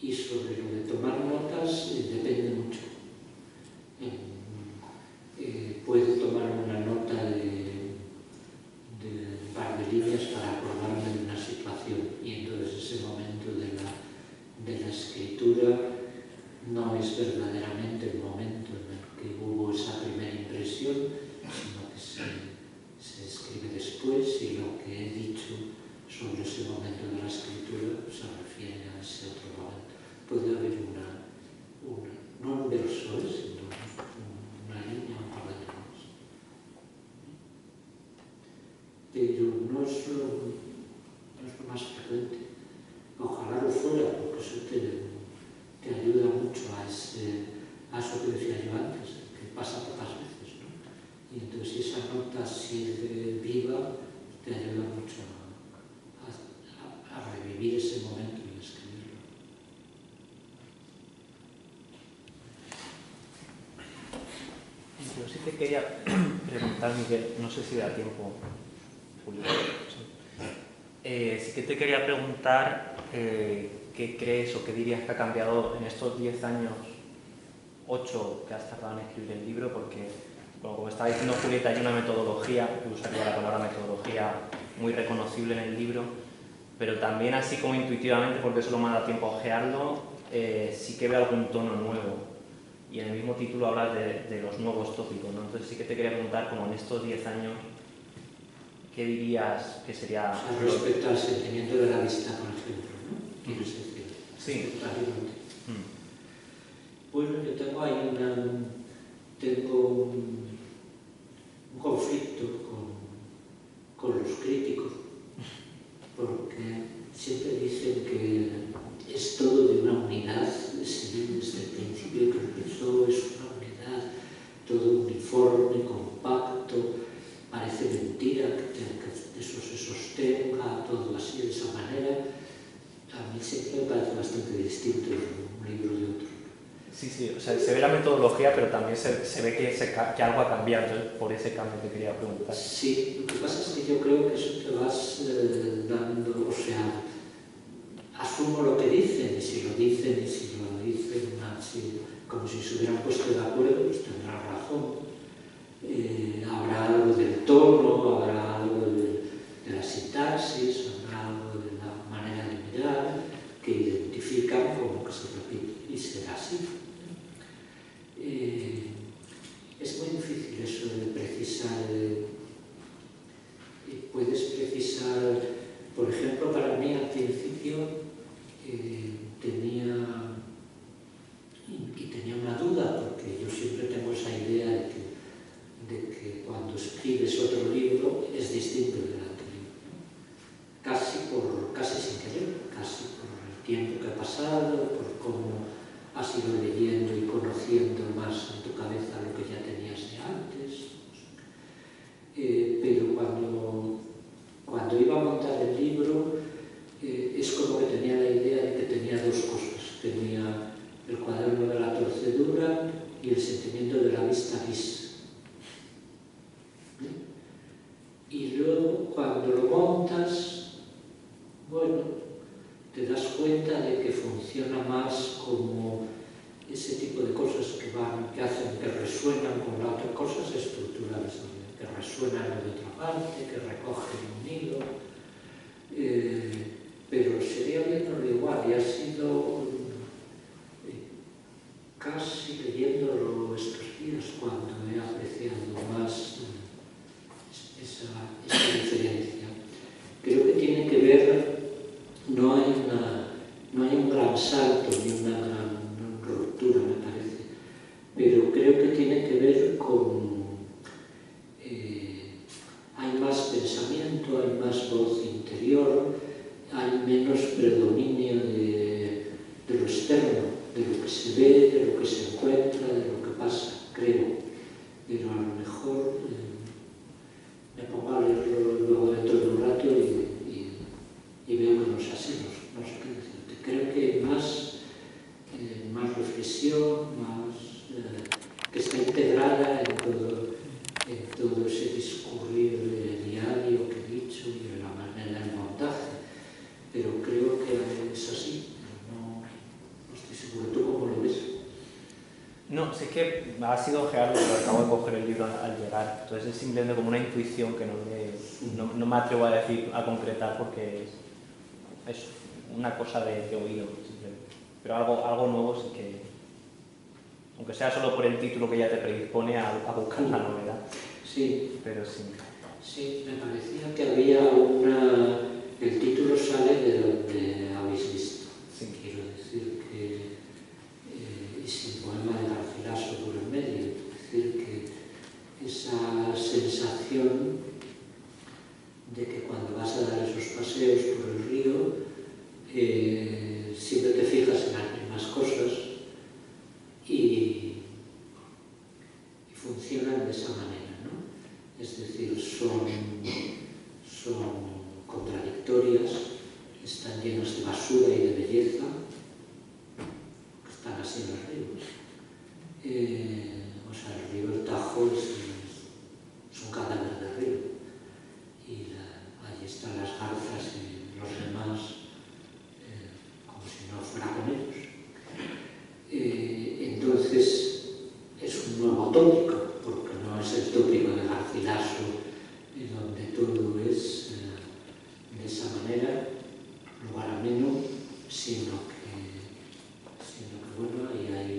Y sobre lo de tomar notas, depende mucho. Puedo tomar una nota de un par de líneas para acordarme de una situación, y entonces ese momento de la escritura no es verdaderamente el momento en el que hubo esa primera impresión, sino que se escribe después, y lo que he dicho no es lo más frecuente. Ojalá lo fuera, porque eso te ayuda mucho a eso que decía yo antes, que pasa pocas veces, ¿no? Y entonces si esa nota sigue viva, te ayuda mucho a revivir ese momento y escribirlo. Yo sí te quería preguntar, Miguel, no sé si da tiempo, Julio. Sí que te quería preguntar qué crees o qué dirías que ha cambiado en estos 10 años, 8 que has tardado en escribir el libro, porque, bueno, como estaba diciendo Julieta, hay una metodología, yo usaría la palabra metodología, muy reconocible en el libro, pero también así como intuitivamente, porque solo me ha dado tiempo a ojearlo, sí que veo algún tono nuevo. Y en el mismo título hablas de los nuevos tópicos, ¿no? Entonces sí que te quería preguntar, como en estos 10 años, ¿qué dirías que sería...? O sea, respecto al sentimiento de la vista, por ejemplo, ¿no? ¿Quieres decir? Sí. Bueno, yo tengo ahí un conflicto con los críticos, porque siempre dicen que es todo de una unidad, desde el principio que empezó es una unidad, todo uniforme, compacto, parece mentira que eso se sostenga, todo así, de esa manera. A mí siempre me parece bastante distinto un libro de otro. Sí, o sea, se ve la metodología, pero también se ve que algo ha cambiado, entonces por ese cambio te quería preguntar. Sí, lo que pasa es que yo creo que eso te vas dando, o sea, asumo lo que dicen, y si lo dicen así, como si se hubieran puesto de acuerdo, pues tendrán razón. Habrá algo del tono, habrá algo de la sintaxis, habrá algo de la manera de mirar que identifican como que se repite, y será así. Es muy difícil eso de precisar. Puedes precisar, por ejemplo, para mí al principio tenía una duda, porque yo siempre tengo esa idea de que cuando escribes otro libro es distinto del anterior, ¿no? Casi sin querer, casi por el tiempo que ha pasado, por cómo has ido leyendo y conociendo más en tu cabeza lo que ya tenías de antes. Pero cuando iba a montar el libro, es como que tenía la idea de que tenía dos cosas. Tenía el cuaderno de la torcedura y el sentimiento de la vista gris. Y luego, cuando lo montas, bueno, te das cuenta de que funciona más como ese tipo de cosas que hacen, que resuenan con la otra, cosas estructurales también, que resuenan de otra parte, que recogen un hilo. Pero sería viéndolo igual, y ha sido casi leyéndolo estos días cuando he apreciado más esa diferencia. Creo que tiene que ver, no hay un gran salto ni una gran ruptura, me parece, pero creo que tiene que ver con hay más pensamiento, hay más voz interior, hay menos predominio de lo externo, de lo que se ve, de lo que se encuentra, de lo que pasa, creo. Pero a lo mejor me pongo a leerlo luego dentro de un rato y veo que no es así, no sé qué decirte. Creo que hay más reflexión, que está integrada en todo ese discurrir diario que he dicho y en la manera del montaje. Pero creo que es así, no estoy seguro. ¿Tú cómo lo ves? No, sí que ha sido ojearlo, pero acabo de coger el libro al llegar. Entonces es simplemente como una intuición que no me atrevo a decir, a concretar, porque es una cosa de oído, simplemente. Pero algo nuevo sí que, aunque sea solo por el título que ya te predispone a buscar la novedad. Sí. Pero sí. Sí, me parecía que había el título sale de donde habéis visto. Sí. Quiero decir que y sin poema de Garcilaso por el medio, es decir que esa sensación de que cuando vas a dar esos paseos por el río, siempre te fijas en las mismas cosas y funcionan de esa manera, ¿no? Es decir, son contradictorias, están llenas de basura y de belleza, están así los ríos. O sea, el río El Tajo es un cadáver de río y allí están las garzas y los demás como si no fuera con ellos. Entonces es un nuevo tópico, porque no es el tópico de Garcilaso donde todo es de esa manera, lugar ameno, sino que bueno, ahí hay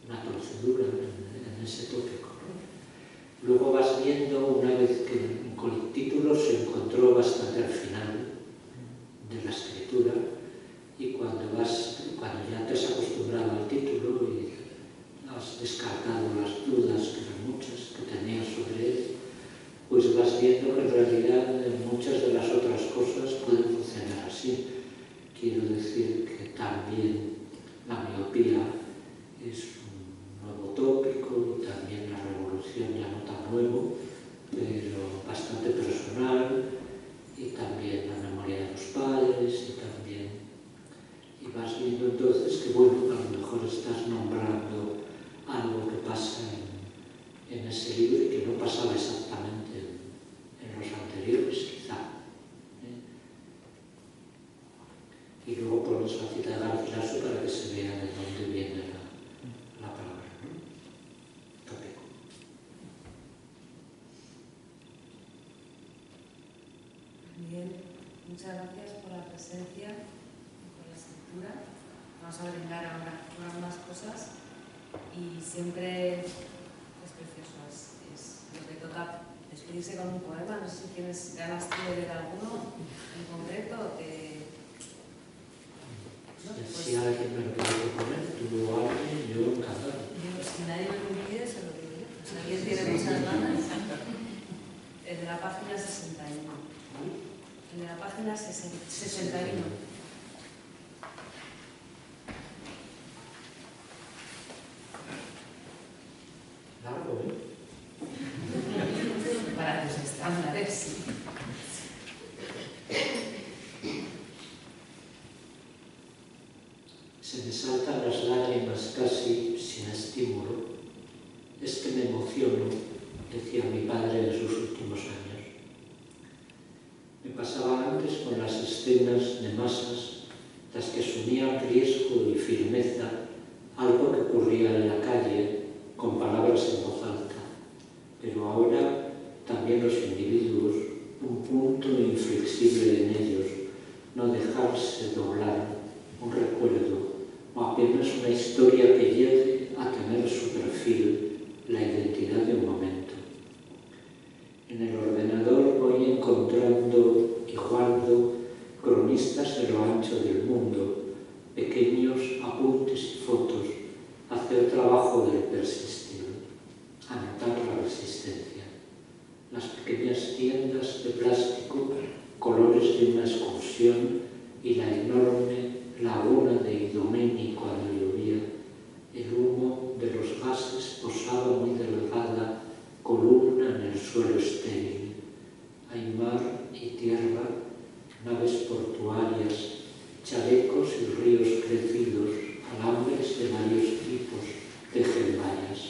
una torcedura en ese tópico, ¿no? Luego vas viendo, una vez que con el título se encontró bastante al final de la escritura, y cuando ya te has acostumbrado al título y has descartado las dudas, que eran muchas, que tenías sobre él, pues vas viendo que en realidad muchas de las otras cosas pueden funcionar así. Quiero decir que también la miopía es un nuevo tópico, también la revolución ya no tan nuevo, pero bastante personal, y también la memoria de los padres, y vas viendo entonces que, bueno, a lo mejor estás nombrando algo que pasa en ese libro y que no pasaba exactamente en los anteriores, quizá. Y luego pones la cita de Garcilaso para que se vea de dónde viene la palabra, ¿no? Tópico. Bien, muchas gracias por la presencia y por la escritura. Vamos a brindar ahora por algunas cosas y siempre es precioso, es lo que toca despedirse con un poema. No sé si tienes ganas de leer alguno en concreto. Si alguien me lo quiere proponer, tú o alguien, yo encantado. Si nadie me lo impide, se lo digo yo. Si alguien tiene muchas ganas. El de la página 61. El de la página 61. Largo, ¿eh? Para tus estándares. Se me saltan las lágrimas casi sin estímulo. Es que me emociono, decía mi padre en sus últimos años. Me pasaba antes con las escenas de masas, las que asumían riesgo y firmeza, algo que ocurría en la calle, con palabras en voz alta. Pero ahora también los individuos, un punto inflexible en ellos, no dejarse doblar, un recuerdo, o apenas una historia que llegue a tener su perfil, la identidad de un momento. En el ordenador voy encontrando y guardo cronistas de lo ancho del mundo, pequeños apuntes y fotos, hacer trabajo del persistir, anotar la resistencia. Las pequeñas tiendas de plástico, colores de una excursión y la enorme laguna de Idomeni cuando llovía, el humo de los gases posaba muy delgada columna en el suelo estéril. Hay mar y tierra, naves portuarias, chalecos y ríos crecidos, alambres de varios tipos, tejen vallas.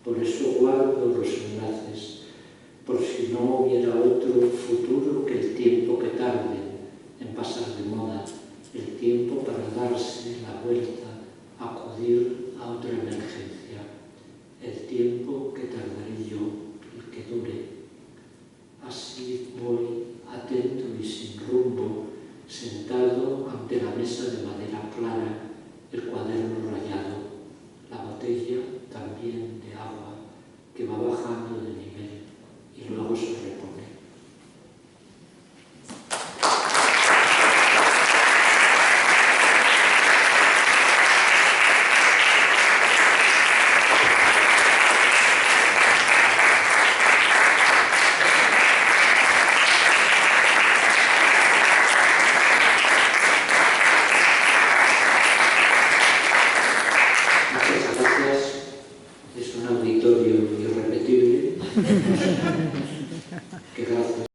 Por eso guardo los enlaces, por si no hubiera otro futuro que el tiempo que tarde en pasar de moda, el tiempo para darse la vuelta, acudir a otra emergencia, el tiempo que tardaré yo, el que dure. Así voy, atento y sin rumbo, sentado ante la mesa de madera clara, el cuaderno rayado, la botella también de agua que va bajando de nivel y luego se repone. Que gracias.